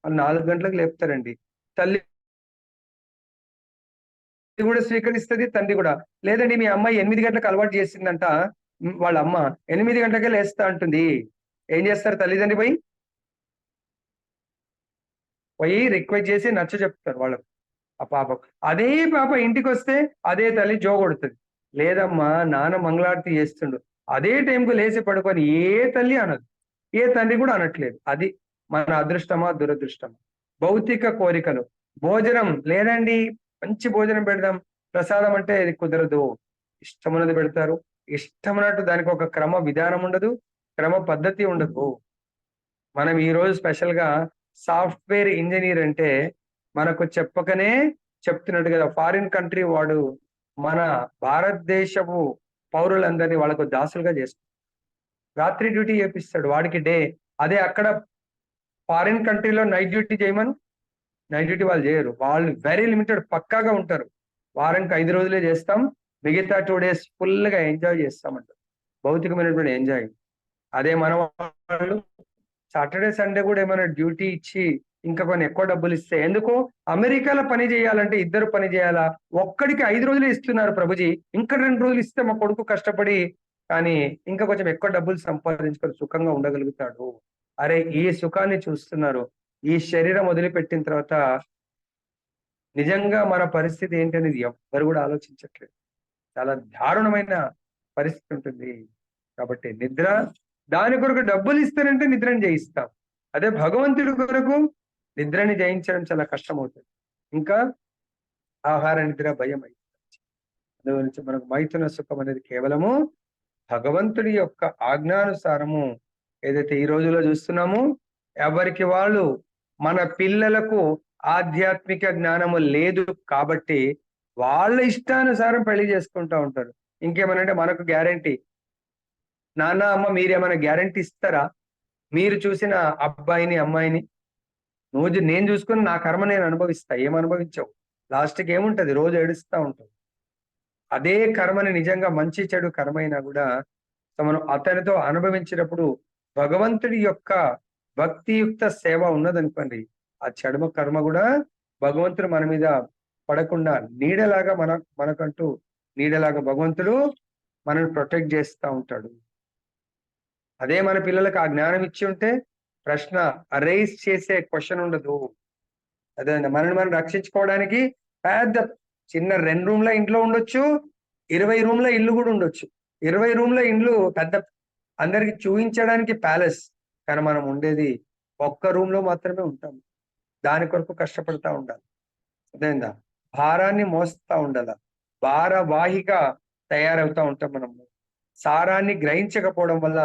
వాళ్ళు 4 గంటలకు లేపుతారండి. తల్లి కూడా స్వీకరిస్తుంది, తండ్రి కూడా. లేదండి మీ అమ్మాయి 8 గంటలకు అలవాటు చేసిందంట, వాళ్ళ అమ్మ 8 గంటలకే లేస్తా అంటుంది. ఏం చేస్తారు తల్లిదండ్రి? పోయి రిక్వెస్ట్ చేసి నచ్చ చెప్తారు వాళ్ళకు ఆ పాపకు. అదే పాప ఇంటికి వస్తే అదే తల్లి జోగొడుతుంది. లేదమ్మా నాన్న మంగళారతి చేస్తుండు, అదే టైంకు లేచి పడుకొని ఏ తల్లి అనదు, ఏ తండ్రి కూడా అనట్లేదు. అది మన అదృష్టమా దురదృష్టమా? భౌతిక కోరికలు. భోజనం లేదండి, మంచి భోజనం పెడదాం, ప్రసాదం అంటే ఇది కుదరదు. ఇష్టమున్నది పెడతారు, ఇష్టమున్నట్టు దానికి ఒక క్రమ విధానం ఉండదు, క్రమ పద్ధతి ఉండదు. మనం ఈ రోజు స్పెషల్ గా సాఫ్ట్వేర్ ఇంజనీర్ అంటే మనకు చెప్పకనే చెప్తున్నట్టు కదా. ఫారిన్ కంట్రీ వాడు మన భారతదేశపు పౌరులందరినీ వాళ్ళకు దాసులుగా చేస్తాడు. రాత్రి డ్యూటీ చేపిస్తాడు, వాడికి డే. అదే అక్కడ ఫారిన్ కంట్రీలో నైట్ డ్యూటీ చేయమని, నైట్ డ్యూటీ వాళ్ళు చేయరు. వాళ్ళు వెరీ లిమిటెడ్ పక్కాగా ఉంటారు. వారానికి 5 రోజులే చేస్తాం, మిగతా 2 days ఫుల్గా ఎంజాయ్ చేస్తామంటారు. భౌతికమైనటువంటి ఎంజాయ్. అదే మన వాళ్ళు సాటర్డే సండే కూడా ఏమైనా డ్యూటీ ఇచ్చి ఇంకా కొన్ని ఎక్కువ డబ్బులు ఇస్తే, ఎందుకు అమెరికాలో పని చేయాలంటే 2 పని చేయాలా, ఒక్కడికి 5 రోజులే ఇస్తున్నారు ప్రభుజీ, ఇంకా 2 రోజులు ఇస్తే మా కొడుకు కష్టపడి కానీ ఇంకా కొంచెం ఎక్కువ డబ్బులు సంపాదించుకొని సుఖంగా ఉండగలుగుతాడు. అరే ఈ సుఖాన్ని చూస్తున్నారు, ఈ శరీరం వదిలిపెట్టిన తర్వాత నిజంగా మన పరిస్థితి ఏంటి అనేది ఎవ్వరు కూడా ఆలోచించట్లేదు. చాలా దారుణమైన పరిస్థితి ఉంటుంది. కాబట్టి నిద్ర, దాని కొరకు డబ్బులు ఇస్తారంటే నిద్రని జయిస్తాం. అదే భగవంతుడి కొరకు నిద్రని జయించడం చాలా కష్టం అవుతుంది. ఇంకా ఆహార నిద్ర భయం అవుతుంది. అందుగురించి మనకు మైథున సుఖం అనేది కేవలము భగవంతుడి యొక్క ఆజ్ఞానుసారము. ఏదైతే ఈ రోజులో చూస్తున్నామో ఎవరికి వాళ్ళు, మన పిల్లలకు ఆధ్యాత్మిక జ్ఞానము లేదు కాబట్టి వాళ్ళ ఇష్టానుసారం పెళ్లి చేసుకుంటా ఉంటారు. ఇంకేమనంటే మనకు గ్యారంటీ, నాన్న అమ్మ మీరేమైనా గ్యారంటీ ఇస్తారా? మీరు చూసిన అబ్బాయిని అమ్మాయిని నేను చూసుకుని నా కర్మ నేను అనుభవిస్తా. ఏం అనుభవించవు. లాస్ట్కి ఏముంటది? రోజు ఏడుస్తా ఉంటాం. అదే కర్మని నిజంగా మంచి చెడు కర్మ అయినా కూడా మనం అతనితో అనుభవించినప్పుడు భగవంతుడి యొక్క భక్తియుక్త సేవ ఉన్నదనుకోండి, ఆ చెడుమ కర్మ కూడా భగవంతుడు మన మీద పడకుండా నీడలాగా మనకంటూ నీడలాగా భగవంతుడు మనల్ని ప్రొటెక్ట్ చేస్తూ ఉంటాడు. అదే మన పిల్లలకు ఆ జ్ఞానం ఇచ్చి ఉంటే ప్రశ్న రైజ్ చేసే క్వశ్చన్ ఉండదు. అదే మనల్ని మనం రక్షించుకోవడానికి పెద్ద చిన్న 2 రూమ్ల ఇంట్లో ఉండొచ్చు, 20 రూమ్ల ఇల్లు కూడా ఉండొచ్చు. 20 రూమ్ల ఇండ్లు పెద్ద అందరికి చూపించడానికి ప్యాలెస్, కానీ మనం ఉండేది ఒక్క రూమ్ లో మాత్రమే ఉంటాం. దాని కొరకు కష్టపడతా ఉండాలి. అదేందా భారాన్ని మోస్తా ఉండాల, భారవాహిగా తయారవుతా ఉంటాం. మనము సారాన్ని గ్రహించకపోవడం వల్ల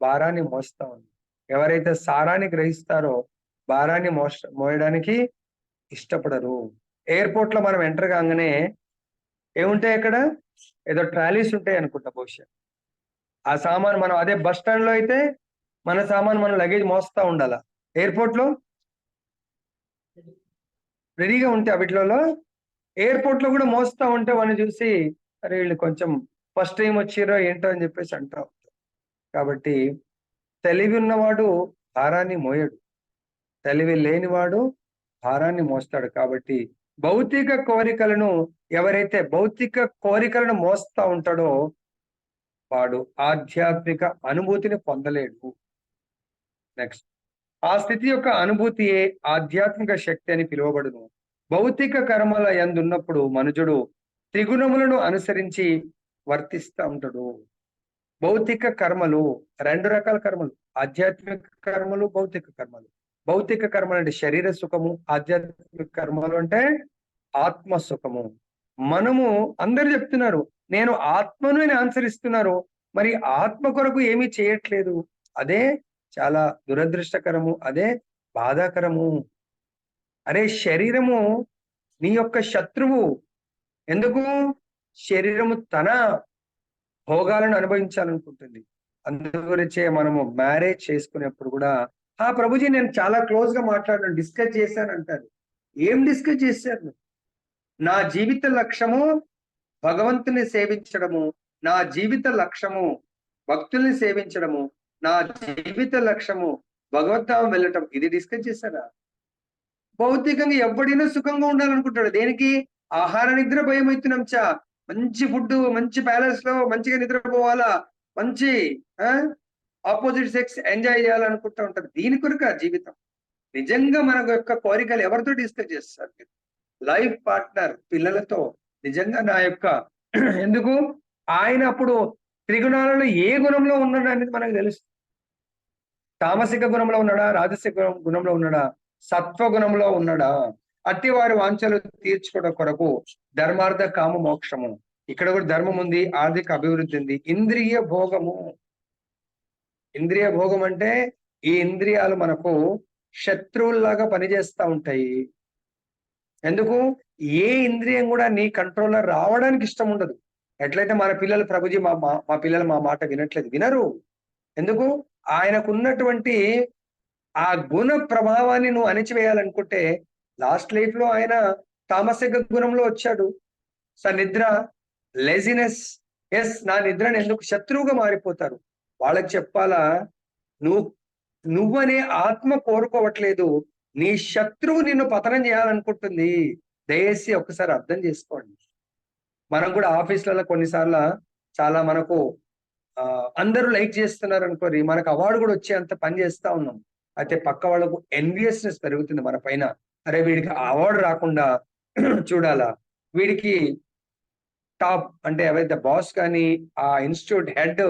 భారాన్ని మోస్తా ఉన్నాం. ఎవరైతే సారాన్ని గ్రహిస్తారో భారాన్ని మోయడానికి ఇష్టపడరు. ఎయిర్పోర్ట్ లో మనం ఎంటర్ కాగానే ఏముంటాయి అక్కడ? ఏదో ట్రాలీస్ ఉంటాయి అనుకుంటా బహుశా. ఆ సామాన్ మనం, అదే బస్ స్టాండ్ లో అయితే మన సామాన్ మన లగేజ్ మోస్తా ఉండాల. ఎయిర్పోర్ట్ లో రెడీగా ఉంటే వీటిలో ఎయిర్పోర్ట్ లో కూడా మోస్తా ఉంటే వాళ్ళని చూసి అరే వీళ్ళు కొంచెం ఫస్ట్ టైం వచ్చిరో ఏంటో అని చెప్పేసి అంటా ఉంటారు. కాబట్టి తెలివి ఉన్నవాడు భారాన్ని మోయడు, తెలివి లేనివాడు భారాన్ని మోస్తాడు. కాబట్టి భౌతిక కోరికలను ఎవరైతే భౌతిక కోరికలను మోస్తా ఉంటాడో వాడు ఆధ్యాత్మిక అనుభూతిని పొందలేడు. నెక్స్ట్, ఆ స్థితి యొక్క అనుభూతియే ఆధ్యాత్మిక శక్తి అని పిలువబడును. భౌతిక కర్మల యందున్నప్పుడు మనుజుడు త్రిగుణములను అనుసరించి వర్తిస్తూ ఉంటాడు. భౌతిక కర్మలు 2 రకాల కర్మలు, ఆధ్యాత్మిక కర్మలు, భౌతిక కర్మలు. భౌతిక కర్మలు అంటే శరీర సుఖము, ఆధ్యాత్మిక కర్మలు అంటే ఆత్మ సుఖము. మనము అందరు చెప్తున్నారు నేను ఆత్మను అనుసరిస్తున్నారు, మరి ఆత్మ కొరకు ఏమీ చేయట్లేదు. అదే చాలా దురదృష్టకరము, అదే బాధాకరము. అరే శరీరము నీ యొక్క శత్రువు. ఎందుకు? శరీరము తన భోగాలను అనుభవించాలనుకుంటుంది. అందుగురించే మనము మ్యారేజ్ చేసుకునేప్పుడు కూడా ప్రభుజీ నేను చాలా క్లోజ్ గా మాట్లాడాను, డిస్కస్ చేశాను అంటారు. ఏం డిస్కస్ చేశారు? నా జీవిత లక్ష్యము భగవంతుని సేవించడము, నా జీవిత లక్ష్యము భక్తుల్ని సేవించడము, నా జీవిత లక్ష్యము భగవద్ధామం వెళ్ళటం. ఇది డిస్కస్ చేశారా? భౌతికంగా ఎవడైనా సుఖంగా ఉండాలనుకుంటాడు. దేనికి? ఆహార నిద్ర భయం అవుతున్నాం. మంచి ఫుడ్, మంచి ప్యాలెస్ లో మంచిగా నిద్రపోవాలా, మంచి ఆపోజిట్ సెక్స్ ఎంజాయ్ చేయాలనుకుంటూ ఉంటారు. దీని కొరకు ఆ జీవితం. నిజంగా మన యొక్క కోరికలు ఎవరితో డిస్కస్ చేస్తారు? లైఫ్ పార్ట్నర్, పిల్లలతో. నిజంగా నా యొక్క ఎందుకు ఆయన అప్పుడు త్రిగుణాలలో ఏ గుణంలో ఉన్నాడు అనేది మనకు తెలుస్తుంది. తామసిక గుణంలో ఉన్నాడా, రాజసిక గుణంలో ఉన్నాడా, సత్వ గుణంలో ఉన్నాడా? అట్టి వారి వాంఛలు తీర్చుకోవడం కొరకు ధర్మార్థ కామ మోక్షము. ఇక్కడ కూడా ధర్మం ఉంది, ఆర్థిక అభివృద్ధి ఉంది. ఇంద్రియ భోగము. ఇంద్రియ భోగం అంటే ఈ ఇంద్రియాలు మనకు శత్రువుల్లాగా పనిచేస్తూ ఉంటాయి. ఎందుకు? ఏ ఇంద్రియం కూడా నీ కంట్రోల్లో రావడానికి ఇష్టం ఉండదు. ఎట్లయితే మన పిల్లలు ప్రభుజీ మా పిల్లలు మా మాట వినట్లేదు, వినరు. ఎందుకు? ఆయనకున్నటువంటి ఆ గుణ ప్రభావాన్ని నువ్వు అణిచివేయాలనుకుంటే లాస్ట్ లైఫ్ లో ఆయన తామసిక గుణంలో వచ్చాడు. నిద్ర, లేజినెస్. ఎస్, నా నిద్రను ఎందుకు శత్రువుగా మారిపోతారు. వాళ్ళకి చెప్పాలా, నువ్వనే ఆత్మ కోరుకోవట్లేదు, నీ శత్రువు నిన్ను పతనం చేయాలనుకుంటుంది. దయచేసి ఒక్కసారి అర్థం చేసుకోండి. మనం కూడా ఆఫీసులలో కొన్నిసార్లు చాలా మనకు అందరూ లైక్ చేస్తున్నారు అనుకోరి, మనకు అవార్డు కూడా వచ్చే అంత పని చేస్తా ఉన్నాం. అయితే పక్క వాళ్ళకు ఎన్వియస్నెస్ పెరుగుతుంది మన పైన. అరే వీడికి అవార్డు రాకుండా చూడాలా, వీడికి టాప్ అంటే ఎవరైతే బాస్ కానీ ఆ ఇన్స్టిట్యూట్ హెడ్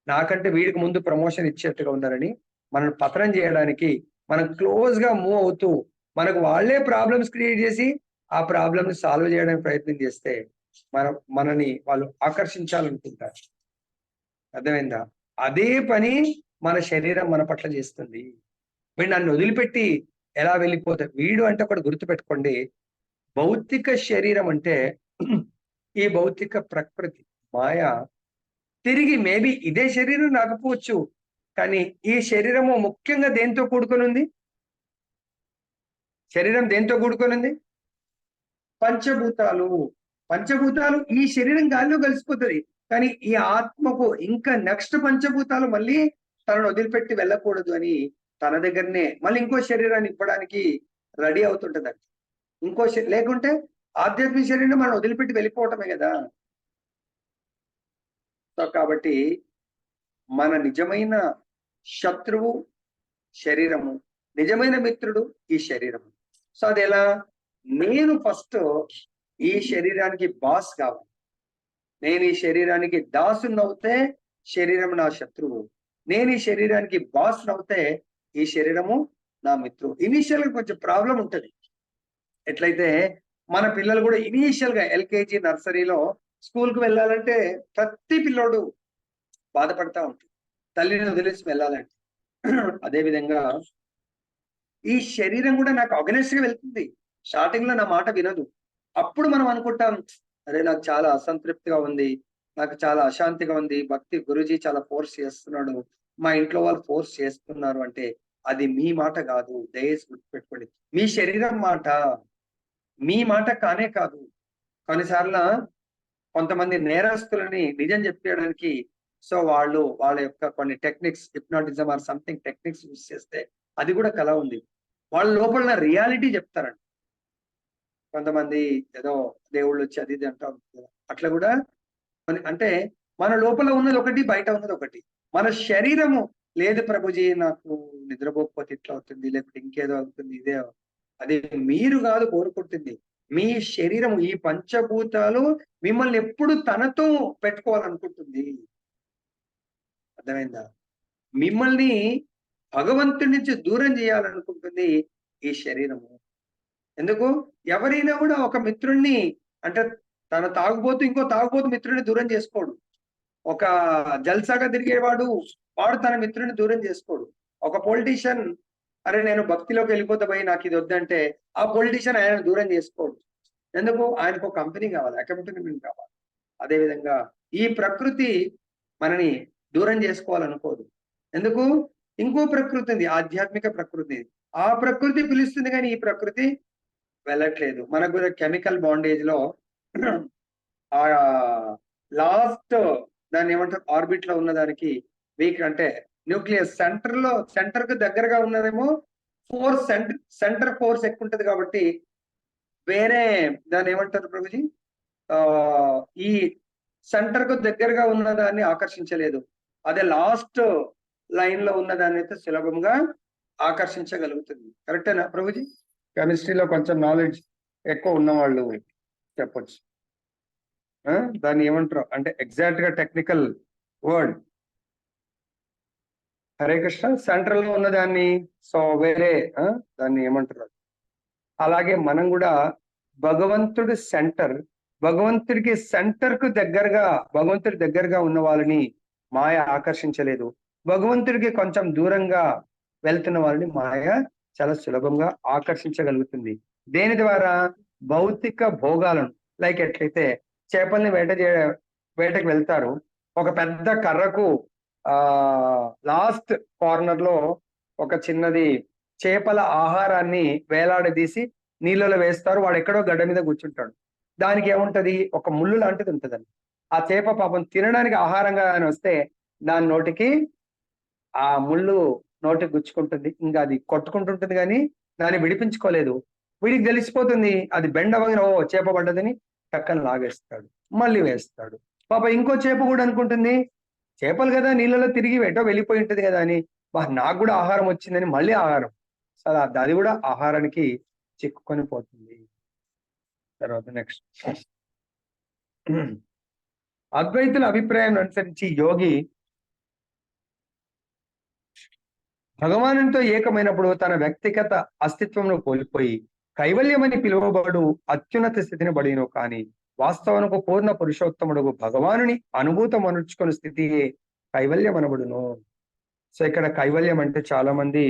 నాకంటే వీడికి ముందు ప్రమోషన్ ఇచ్చేట్టుగా ఉన్నారని మనల్ని పతనం చేయడానికి మనం క్లోజ్ గా మూవ్ అవుతూ మనకు వాళ్ళే ప్రాబ్లమ్స్ క్రియేట్ చేసి ఆ ప్రాబ్లమ్ ని సాల్వ్ చేయడానికి ప్రయత్నం చేస్తే మనని వాళ్ళు ఆకర్షించాలనుకుంటారు. అర్థమైందా? అదే పని మన శరీరం మన పట్ల చేస్తుంది. వీడు నన్ను వదిలిపెట్టి ఎలా వెళ్ళిపోతాడు వీడు అంటే ఒకటి గుర్తుపెట్టుకోండి. భౌతిక శరీరం అంటే ఈ భౌతిక ప్రకృతి మాయ తిరిగి మేబీ ఇదే శరీరం రాకపోవచ్చు, కానీ ఈ శరీరము ముఖ్యంగా దేంతో కూడుకొని ఉంది? శరీరం దేంతో కూడుకొని ఉంది? పంచభూతాలు. పంచభూతాలు ఈ శరీరం గాలిలో కలిసిపోతుంది, కానీ ఈ ఆత్మకు ఇంకా నెక్స్ట్ పంచభూతాలు మళ్ళీ తనను వదిలిపెట్టి వెళ్ళకూడదు అని తన దగ్గరనే మళ్ళీ ఇంకో శరీరాన్ని ఇవ్వడానికి రెడీ అవుతుంటది. ఇంకో లేకుంటే ఆధ్యాత్మిక శరీరం మనం వదిలిపెట్టి వెళ్ళిపోవటమే కదా. సో కాబట్టి మన నిజమైన శత్రువు శరీరము, నిజమైన మిత్రుడు ఈ శరీరము. సో అది ఎలా? నేను ఫస్ట్ ఈ శరీరానికి బాస్ కావాలి, నేను ఈ శరీరానికి దాసునవుతే శరీరం నా శత్రువు, నేను ఈ శరీరానికి బాస్ నవుతే ఈ శరీరము నా మిత్రుడు. ఇనీషియల్ గా కొంచెం ప్రాబ్లం ఉంటది. ఎట్లయితే మన పిల్లలు కూడా ఇనీషియల్ గా ఎల్కేజీ నర్సరీలో స్కూల్ కు వెళ్ళాలంటే ప్రతి పిల్లోడు బాధపడతా ఉంటుంది, తల్లిని వదిలేసి వెళ్ళాలంటే. అదేవిధంగా ఈ శరీరం కూడా నాకు అగనెస్ట్ గా వెళ్తుంది. స్టార్టింగ్ లో నా మాట వినదు. అప్పుడు మనం అనుకుంటాం, అరే నాకు చాలా అసంతృప్తిగా ఉంది, నాకు చాలా అశాంతిగా ఉంది, భక్తి గురుజీ చాలా ఫోర్స్ చేస్తున్నాడు, మా ఇంట్లో వాళ్ళు ఫోర్స్ చేస్తున్నారు అంటే అది మీ మాట కాదు. దయచేసి గుర్తుపెట్టుకోండి, మీ శరీరం మాట, మీ మాట కానే కాదు. కొన్నిసార్లు కొంతమంది నేరస్తులని నిజం చెప్పడానికి సో వాళ్ళ యొక్క కొన్ని techniques, hypnotism or something techniques use చేస్తే అది కూడా కళ ఉంది. వాళ్ళ లోపల రియాలిటీ చెప్తారండి. కొంతమంది ఏదో దేవుళ్ళు వచ్చి అది ఇది అంటారు, అట్లా కూడా అంటే మన లోపల ఉన్నది ఒకటి, బయట ఉన్నది ఒకటి. మన శరీరము లేదు ప్రభుజీ నాకు నిద్రపోకపోతే ఇట్లా అవుతుంది, లేకపోతే ఇంకేదో అవుతుంది, ఇదే అది మీరు కాదు కోరుకుంటుంది. మీ శరీరం, ఈ పంచభూతాలు మిమ్మల్ని ఎప్పుడు తనతో పెట్టుకోవాలనుకుంటుంది. అర్థమైందా? మిమ్మల్ని భగవంతుడి నుంచి దూరం చేయాలనుకుంటుంది ఈ శరీరము. ఎందుకు? ఎవరైనా కూడా ఒక మిత్రుణ్ణి అంటే తన తాగుబోతు ఇంకో తాగుబోతు మిత్రుడిని దూరం చేసుకోడు. ఒక జల్సాగా తిరిగేవాడు వాడు తన మిత్రుడిని దూరం చేసుకోడు. ఒక పొలిటీషియన్ అరే నేను భక్తిలోకి వెళ్ళిపోతా పోయి నాకు ఇది వద్దంటే ఆ పొలిటీషియన్ ఆయన దూరం చేసుకోడు. ఎందుకు? ఆయనకు ఒక కంపెనీ కావాలి, అకౌంటెంట్ కావాలి. అదేవిధంగా ఈ ప్రకృతి మనని దూరం చేసుకోవాలనుకోదు. ఎందుకు? ఇంకో ప్రకృతి ఉంది, ఆధ్యాత్మిక ప్రకృతి. ఆ ప్రకృతి పిలుస్తుంది కానీ ఈ ప్రకృతి వెళ్ళట్లేదు. మనకు కూడా కెమికల్ బాండేజ్ లో ఆ లాస్ట్ దాన్ని ఏమంటారు, ఆర్బిట్ లో ఉన్న దానికి వీక్ అంటే న్యూక్లియస్ సెంటర్ కు దగ్గరగా ఉన్నదేమో ఫోర్స్, సెంటర్ ఫోర్స్ ఎక్కువ ఉంటది కాబట్టి వేరే దాన్ని ఏమంటారు ప్రభుజీ, ఈ సెంటర్ కు దగ్గరగా ఉన్నదాన్ని ఆకర్షించలేదు. అదే లాస్ట్ లైన్ లో ఉన్నదాన్ని అయితే సులభంగా ఆకర్షించగలుగుతుంది. కరెక్టేనా ప్రభుజీ? కెమిస్ట్రీలో కొంచెం నాలెడ్జ్ ఎక్కువ ఉన్నవాళ్ళు చెప్పొచ్చు. దాన్ని ఏమంటారు అంటే ఎగ్జాక్ట్ గా technical word. Hare Krishna. Central లో ఉన్నదాన్ని సో వేరే దాన్ని ఏమంటారు. అలాగే మనం కూడా భగవంతుడి సెంటర్, భగవంతుడికి సెంటర్ కు దగ్గరగా, భగవంతుడి దగ్గరగా ఉన్న వాళ్ళని మాయ ఆకర్షించలేదు. భగవంతుడికి కొంచెం దూరంగా వెళ్తున్న వాళ్ళని మాయ చాలా సులభంగా ఆకర్షించగలుగుతుంది. దేని ద్వారా? భౌతిక భోగాలను. లైక్ ఎట్లయితే చేపల్ని వేటకి వెళ్తారు, ఒక పెద్ద కర్రకు లాస్ట్ కార్నర్ లో ఒక చిన్నది చేపల ఆహారాన్ని వేలాడదీసి నీళ్ళలో వేస్తారు. వాడు ఎక్కడో గడ్డ మీద కూర్చుంటాడు. దానికి ఏముంటది? ఒక ముళ్ళు లాంటిది ఉంటదండి. ఆ చేప పాపం తినడానికి ఆహారంగా అని వస్తే దాని నోటికి ఆ ముళ్ళు నోటికి గుచ్చుకుంటుంది. ఇంకా అది కొట్టుకుంటుంటుంది కానీ దాన్ని విడిపించుకోలేదు. వీడికి తెలిసిపోతుంది అది బెండ్ అవ్వగానే ఓ చేప పడ్డదని టక్కన లాగేస్తాడు, మళ్ళీ వేస్తాడు. పాప ఇంకో చేప కూడా అనుకుంటుంది చేపలు కదా నీళ్ళలో తిరిగి ఎటో వెళ్ళిపోయి ఉంటుంది కదా అని, నాకు కూడా ఆహారం వచ్చిందని మళ్ళీ ఆహారం. సరే అది కూడా ఆహారానికి చిక్కుకొని పోతుంది. తర్వాత నెక్స్ట్ అద్వైతుల అభిప్రాయం అనుసరించి యోగి భగవానునితో ఏకమైనప్పుడు తన వ్యక్తిగత అస్తిత్వంలో కోల్పోయి కైవల్యమని పిలువబడు అత్యున్నత స్థితిని బడిను. కానీ వాస్తవానికి పూర్ణ పురుషోత్తముడు భగవానుని అనుభూతం అనుచుకున్న స్థితియే కైవల్యం అనబడును. సో ఇక్కడ కైవల్యం అంటే చాలా మంది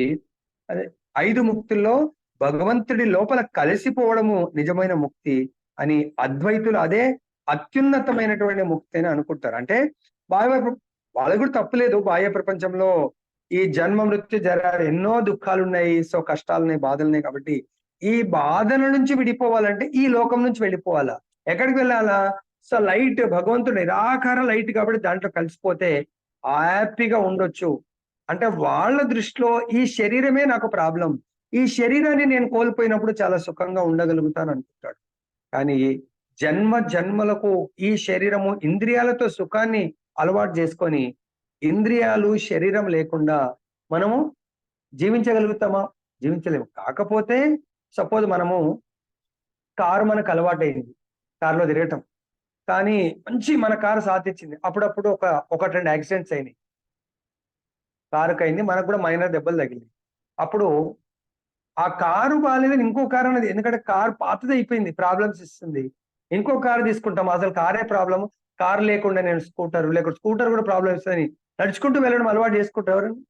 అదే 5 ముక్తుల్లో భగవంతుడి లోపల కలిసిపోవడము నిజమైన ముక్తి అని అద్వైతులు అదే అత్యున్నతమైనటువంటి ముక్తి అని అనుకుంటారు. అంటే బాహ్య వాళ్ళకు కూడా తప్పులేదు, బాహ్య ప్రపంచంలో ఈ జన్మ మృత్యు జరాలు ఎన్నో దుఃఖాలు ఉన్నాయి, సో కష్టాలు ఉన్నాయి, బాధలు ఉన్నాయి. కాబట్టి ఈ బాధల నుంచి విడిపోవాలంటే ఈ లోకం నుంచి వెళ్ళిపోవాలా. ఎక్కడికి వెళ్ళాలా? సో లైట్, భగవంతుడు నిరాకార లైట్ కాబట్టి దాంట్లో కలిసిపోతే హ్యాపీగా ఉండొచ్చు. అంటే వాళ్ళ దృష్టిలో ఈ శరీరమే నాకు ప్రాబ్లం, ఈ శరీరాన్ని నేను కోల్పోయినప్పుడు చాలా సుఖంగా ఉండగలుగుతాను అనుకుంటాడు. కానీ జన్మ జన్మలకు ఈ శరీరము ఇంద్రియాలతో సుఖాన్ని అలవాటు చేసుకొని ఇంద్రియాలు శరీరం లేకుండా మనము జీవించగలుగుతామా? జీవించలేము. కాకపోతే సపోజ్ మనము కారు మనకు అలవాటైంది, కారులో తిరగటం, కానీ మంచి మన కారు సాధించింది, అప్పుడప్పుడు ఒకటి రెండు యాక్సిడెంట్స్ అయినాయి, కారుకి అయింది, మనకు కూడా మైనర్ దెబ్బలు తగిలింది. అప్పుడు ఆ కారు బాగాలేదని ఇంకో కారు అనేది, ఎందుకంటే కారు పాతది అయిపోయింది, ప్రాబ్లమ్స్ ఇస్తుంది, ఇంకో కారు తీసుకుంటాం. అసలు కారే ప్రాబ్లమ్, కారు లేకుండా నేను స్కూటర్, లేకుంటే స్కూటర్ కూడా ప్రాబ్లమ్ ఇస్తుంది, నడుచుకుంటూ వెళ్ళడం అలవాటు చేసుకుంటారు ఎవరండి?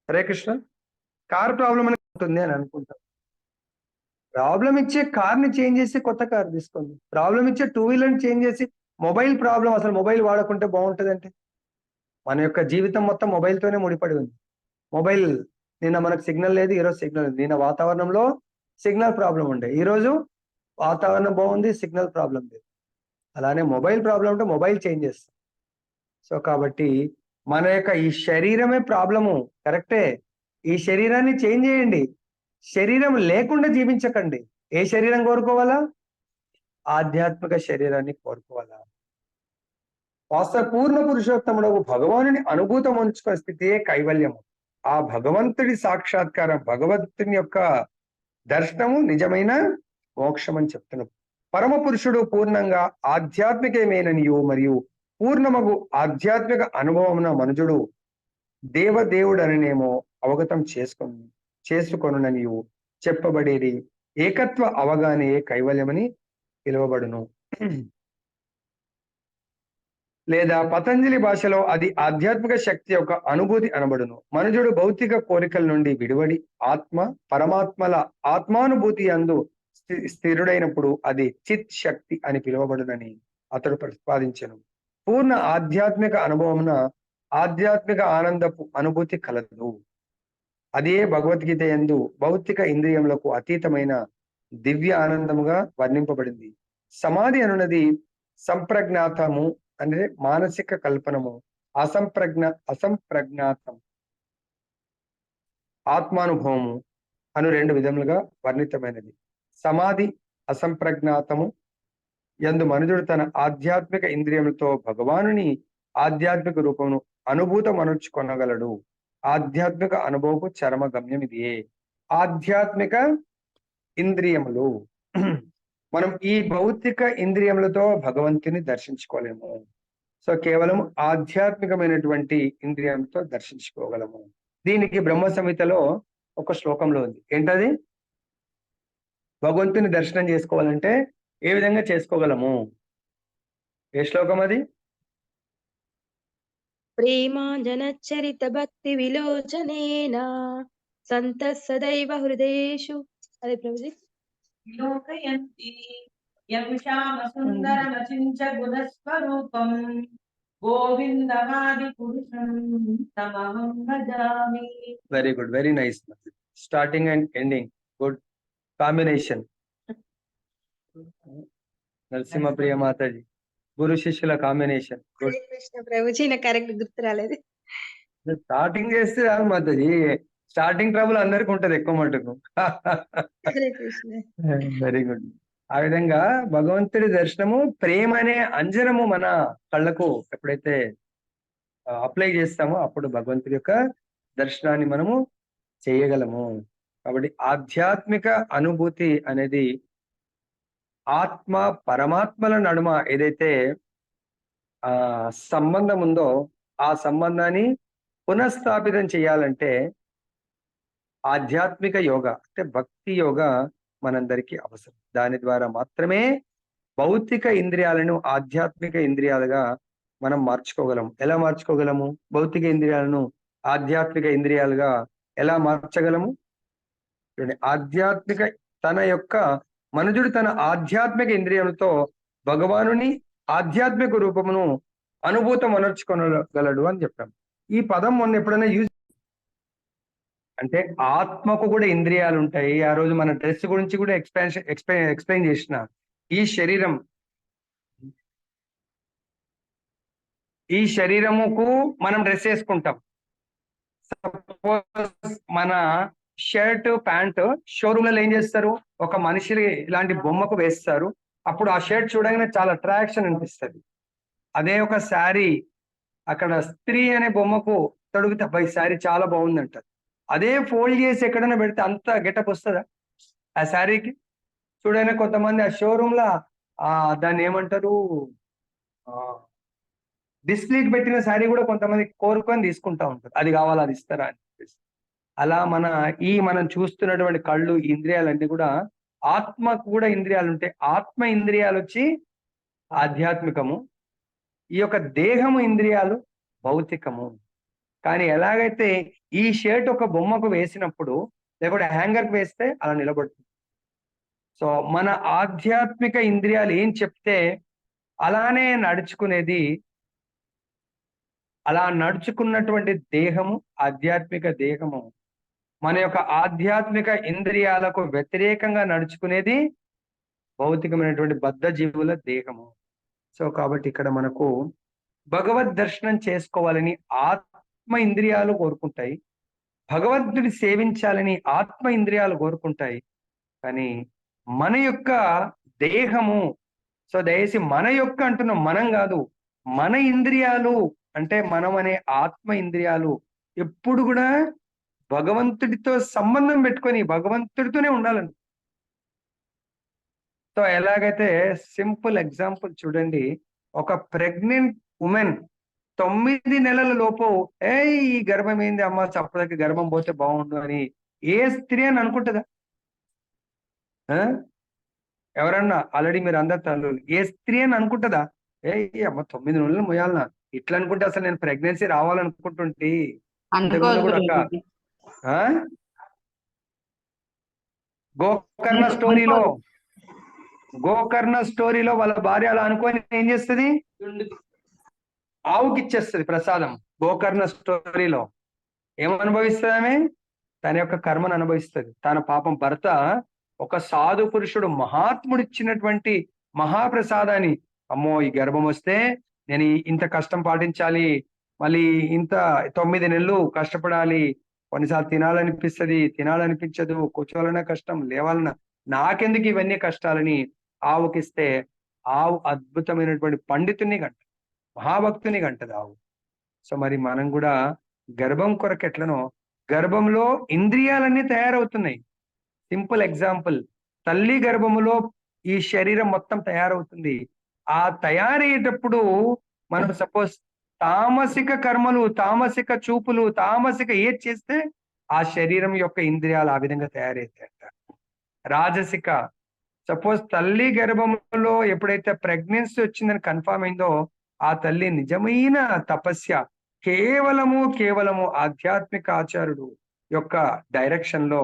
హరే కృష్ణ. కార్ ప్రాబ్లం అని ఉంటుంది అని అనుకుంటాం. ప్రాబ్లం ఇచ్చే కార్ని చేంజ్ చేసి కొత్త కార్ తీసుకోండి. ప్రాబ్లం ఇచ్చే టూ వీలర్ని చేంజ్ చేసి మొబైల్ ప్రాబ్లం, అసలు మొబైల్ వాడకుంటే బాగుంటుంది అంటే మన యొక్క జీవితం మొత్తం మొబైల్తోనే ముడిపడి ఉంది. మొబైల్ నిన్న మనకు సిగ్నల్ లేదు, ఈరోజు సిగ్నల్ ఉంది. నిన్న వాతావరణంలో సిగ్నల్ ప్రాబ్లం ఉండే, ఈరోజు వాతావరణం బాగుంది, సిగ్నల్ ప్రాబ్లం లేదు. అలానే మొబైల్ ప్రాబ్లం ఉంటే మొబైల్ చేంజ్ చేస్తాం. సో కాబట్టి మన యొక్క ఈ శరీరమే ప్రాబ్లము, కరెక్టే. ఈ శరీరాన్ని చేంజ్ చేయండి. శరీరం లేకుండా జీవించకండి. ఏ శరీరం కోరుకోవాలా? ఆధ్యాత్మిక శరీరాన్ని కోరుకోవాలా. వాస్తవ పూర్ణ పురుషోత్తముడు భగవానుని అనుభూతం ఉంచుకునే స్థితియే కైవల్యము. ఆ భగవంతుడి సాక్షాత్కారం, భగవంతుని యొక్క దర్శనము నిజమైన మోక్షం అని చెప్తున్నాం. పరమ పురుషుడు పూర్ణంగా ఆధ్యాత్మికమేననియు మరియు పూర్ణమగు ఆధ్యాత్మిక అనుభవమున మనుజుడు దేవదేవుడననేమో అవగతం చేసుకొనుననియు చెప్పబడేది ఏకత్వ అవగానే కైవల్యమని పిలువబడును. లేదా పతంజలి భాషలో అది ఆధ్యాత్మిక శక్తి యొక్క అనుభూతి అనబడును. మనుజుడు భౌతిక కోరికల నుండి విడివడి పరమాత్మల ఆత్మానుభూతి అందు స్థిరుడైనప్పుడు అది చిత్ శక్తి అని పిలువబడునని అతడు ప్రతిపాదించెను. పూర్ణ ఆధ్యాత్మిక అనుభవమున ఆధ్యాత్మిక ఆనందపు అనుభూతి కలదు. అదే భగవద్గీత యందు భౌతిక ఇంద్రియములకు అతీతమైన దివ్య ఆనందముగా వర్ణింపబడింది. సమాధి అనున్నది సంప్రజ్ఞాతము అంటే మానసిక కల్పనము, అసంప్రజ్ఞాతం ఆత్మానుభవము అను రెండు విధములుగా వర్ణితమైనది. సమాధి అసంప్రజ్ఞాతము యందు మనుజుడు తన ఆధ్యాత్మిక ఇంద్రియములతో భగవానుని ఆధ్యాత్మిక రూపమును అనుభూతం అనుచుకొనగలడు. ఆధ్యాత్మిక అనుభవపు చరమ గమ్యం ఇదే. ఆధ్యాత్మిక ఇంద్రియములు, మనం ఈ భౌతిక ఇంద్రియములతో భగవంతుని దర్శించుకోలేము. సో కేవలం ఆధ్యాత్మికమైనటువంటి ఇంద్రియంతో దర్శించుకోగలము. దీనికి బ్రహ్మ సంహితలో ఒక శ్లోకంలో ఉంది. ఏంటది? భగవంతుని దర్శనం చేసుకోవాలంటే ఏ విధంగా చేసుకోగలము? ఏ శ్లోకం అది? ప్రేమాంజనచరిత భక్తి విలోచనేన సంత సదైవ హృదయేషు. అదే ప్రభుజీ. లోకయంతి యంశామ సుందరమచించ గుణస్వరూపం గోవిందమాది పురుషం తమహం భజామి. Very good, very nice. Starting and ending good combination. Narasimha Priya Mataji, గురు శిష్యుల కాంబినేషన్ గుడ్. కృష్ణ ప్రభుజీ, నాకు కరెక్ట్ గుర్తు రాలేదు. స్టార్టింగ్ చేస్తే రాదు మాతాజీ, స్టార్టింగ్ ట్రబుల్ అందరికి ఉంటది ఎక్కువ మటుకు. హరే కృష్ణ. Very good. ఆ విధంగా భగవంతుడి దర్శనము ప్రేమ అనే అంజనము మన కళ్ళకు ఎప్పుడైతే అప్లై చేస్తామో అప్పుడు భగవంతుడి యొక్క దర్శనాన్ని మనము చేయగలము. కాబట్టి ఆధ్యాత్మిక అనుభూతి అనేది ఆత్మ పరమాత్మల నడుమ ఏదైతే సంబంధం ఉందో ఆ సంబంధాన్ని పునఃస్థాపితం చేయాలంటే ఆధ్యాత్మిక యోగ అంటే భక్తి యోగ మనందరికీ అవసరం. దాని ద్వారా మాత్రమే భౌతిక ఇంద్రియాలను ఆధ్యాత్మిక ఇంద్రియాలుగా మనం మార్చుకోగలము. ఎలా మార్చుకోగలము? భౌతిక ఇంద్రియాలను ఆధ్యాత్మిక ఇంద్రియాలుగా ఎలా మార్చగలము? చూడండి, ఆధ్యాత్మిక మనుజుడు తన ఆధ్యాత్మిక ఇంద్రియములతో భగవానుని ఆధ్యాత్మిక రూపమును అనుభూతం అనర్చుకొనగలడు అని చెప్పాం. ఈ పదం మొన్న ఎప్పుడైనా యూజ్ అంటే ఆత్మకు కూడా ఇంద్రియాలు ఉంటాయి. ఆ రోజు మన డ్రెస్ గురించి కూడా ఎక్స్ప్లెయిన్ చేసిన ఈ శరీరముకు మనం డ్రెస్ వేసుకుంటాం. సపోజ్ మన షర్ట్ ప్యాంట్ షోరూమ్లలో ఏం చేస్తారు, ఒక మనిషి ఇలాంటి బొమ్మకు వేస్తారు. అప్పుడు ఆ షర్ట్ చూడగానే చాలా అట్రాక్షన్ అనిపిస్తుంది. అదే ఒక శారీ అక్కడ స్త్రీ అనే బొమ్మకు తొడిగితే అబ్బాయి శారీ చాలా బాగుంది అంటారు. అదే ఫోల్డ్ చేసి ఎక్కడైనా పెడితే అంత గెటప్ వస్తుందా ఆ శారీకి? చూడైనా కొంతమంది ఆ షోరూమ్ లా దాన్ని ఏమంటారు, డిస్ప్లేకి పెట్టిన శారీ కూడా కొంతమంది కోరుకొని తీసుకుంటా ఉంటారు. అది కావాలా, అది ఇస్తారా అని చెప్పేసి. అలా మనం చూస్తున్నటువంటి కళ్ళు, ఇంద్రియాలన్నీ కూడా ఆత్మకు కూడా ఇంద్రియాలు ఉంటాయి. ఆత్మ ఇంద్రియాలు వచ్చి ఆధ్యాత్మికము, ఈ యొక్క దేహము ఇంద్రియాలు భౌతికము. కానీ ఎలాగైతే ఈ షర్ట్ ఒక బొమ్మకు వేసినప్పుడు లేకపోతే హ్యాంగర్కి వేస్తే అలా నిలబడుతుంది. సో మన ఆధ్యాత్మిక ఇంద్రియాలు ఏం చెప్తే అలానే నడుచుకునేది. అలా నడుచుకున్నటువంటి దేహము, ఆధ్యాత్మిక దేహము, మన యొక్క ఆధ్యాత్మిక ఇంద్రియాలకు వ్యతిరేకంగా నడుచుకునేది భౌతికమైనటువంటి బద్ధ జీవుల దేహము. సో కాబట్టి ఇక్కడ మనకు భగవద్ దర్శనం చేసుకోవాలని ఆత్మ ఇంద్రియాలు కోరుకుంటాయి, భగవంతుడి సేవించాలని ఆత్మ ఇంద్రియాలు కోరుకుంటాయి. కానీ మన యొక్క దేహము, సో దయచేసి మన యొక్క అంటున్నాం, మనం కాదు, మన ఇంద్రియాలు అంటే మనం అనే ఆత్మ ఇంద్రియాలు ఎప్పుడు కూడా భగవంతుడితో సంబంధం పెట్టుకొని భగవంతుడితోనే ఉండాలని. సో ఎలాగైతే సింపుల్ ఎగ్జాంపుల్ చూడండి, ఒక ప్రెగ్నెంట్ ఉమెన్ 9 నెలల లోపు ఈ గర్భం ఏంది అమ్మ, చప్పదకి గర్భం పోతే బాగుండు అని ఏ స్త్రీ అని అనుకుంటుందా? ఎవరన్నా ఆల్రెడీ మీరు అందరు తల్లులు, ఏ స్త్రీ అని అనుకుంటుందా అమ్మ 9 నెలలు మొయ్యాలనా? ఇట్లా అనుకుంటే అసలు నేను ప్రెగ్నెన్సీ రావాలనుకుంటుంటే కూడా గోకర్ణ స్టోరీలో వాళ్ళ భార్య అలా అనుకొని ఏం చేస్తుంది, ఆవుకి ఇచ్చేస్తుంది ప్రసాదం. గోకర్ణ స్టోరీలో ఏమనుభవిస్తుంది ఆమె? తన యొక్క కర్మను అనుభవిస్తుంది. తన పాపం భర్త ఒక సాధు పురుషుడు మహాత్ముడు ఇచ్చినటువంటి మహాప్రసాదాన్ని, అమ్మో ఈ గర్భం వస్తే నేను ఇంత కష్టం పాటించాలి, మళ్ళీ ఇంత 9 నెలలు కష్టపడాలి, కొన్నిసార్లు తినాలనిపించదు, కూర్చోవాలన్నా కష్టం, లేవాలన్నా, నాకెందుకు ఇవన్నీ కష్టాలని ఆవుకిస్తే ఆవు అద్భుతమైనటువంటి పండితుని గంట, మహాభక్తుని గంటది ఆవు. సో మరి మనం కూడా గర్భం కొరకు ఎట్లనో గర్భంలో ఇంద్రియాలన్నీ తయారవుతున్నాయి. సింపుల్ ఎగ్జాంపుల్, తల్లి గర్భములో ఈ శరీరం మొత్తం తయారవుతుంది. ఆ తయారయ్యేటప్పుడు మనం సపోజ్ తామసిక కర్మలు, తామసిక చూపులు, తామసిక ఏది చేస్తే ఆ శరీరం యొక్క ఇంద్రియాలు ఆ విధంగా తయారైతాయంట. రాజసిక, సపోజ్ తల్లి గర్భంలో ఎప్పుడైతే ప్రెగ్నెన్సీ వచ్చిందని కన్ఫర్మ్ అయిందో ఆ తల్లి నిజమైన తపస్య కేవలము ఆధ్యాత్మిక ఆచార్యుడు యొక్క డైరెక్షన్ లో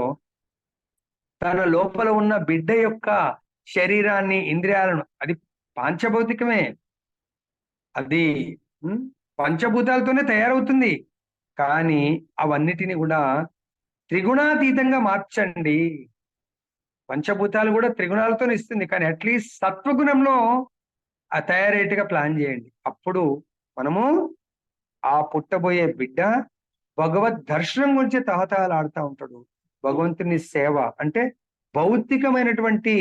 తన లోపల ఉన్న బిడ్డ యొక్క శరీరాన్ని, ఇంద్రియాలను, అది పాంచభౌతికమే, అది పంచభూతాలతోనే తయారవుతుంది. కానీ అవన్నిటిని కూడా త్రిగుణాతీతంగా మార్చండి. పంచభూతాలు కూడా త్రిగుణాలతోనే ఇస్తుంది, కానీ అట్లీస్ట్ సత్వగుణంలో తయారయ్యేట్టుగా ప్లాన్ చేయండి. అప్పుడు మనము ఆ పుట్టబోయే బిడ్డ భగవద్ దర్శనం గురించి తహతహలాడుతూ ఉంటాడు. భగవంతుని సేవ అంటే భౌతికమైనటువంటి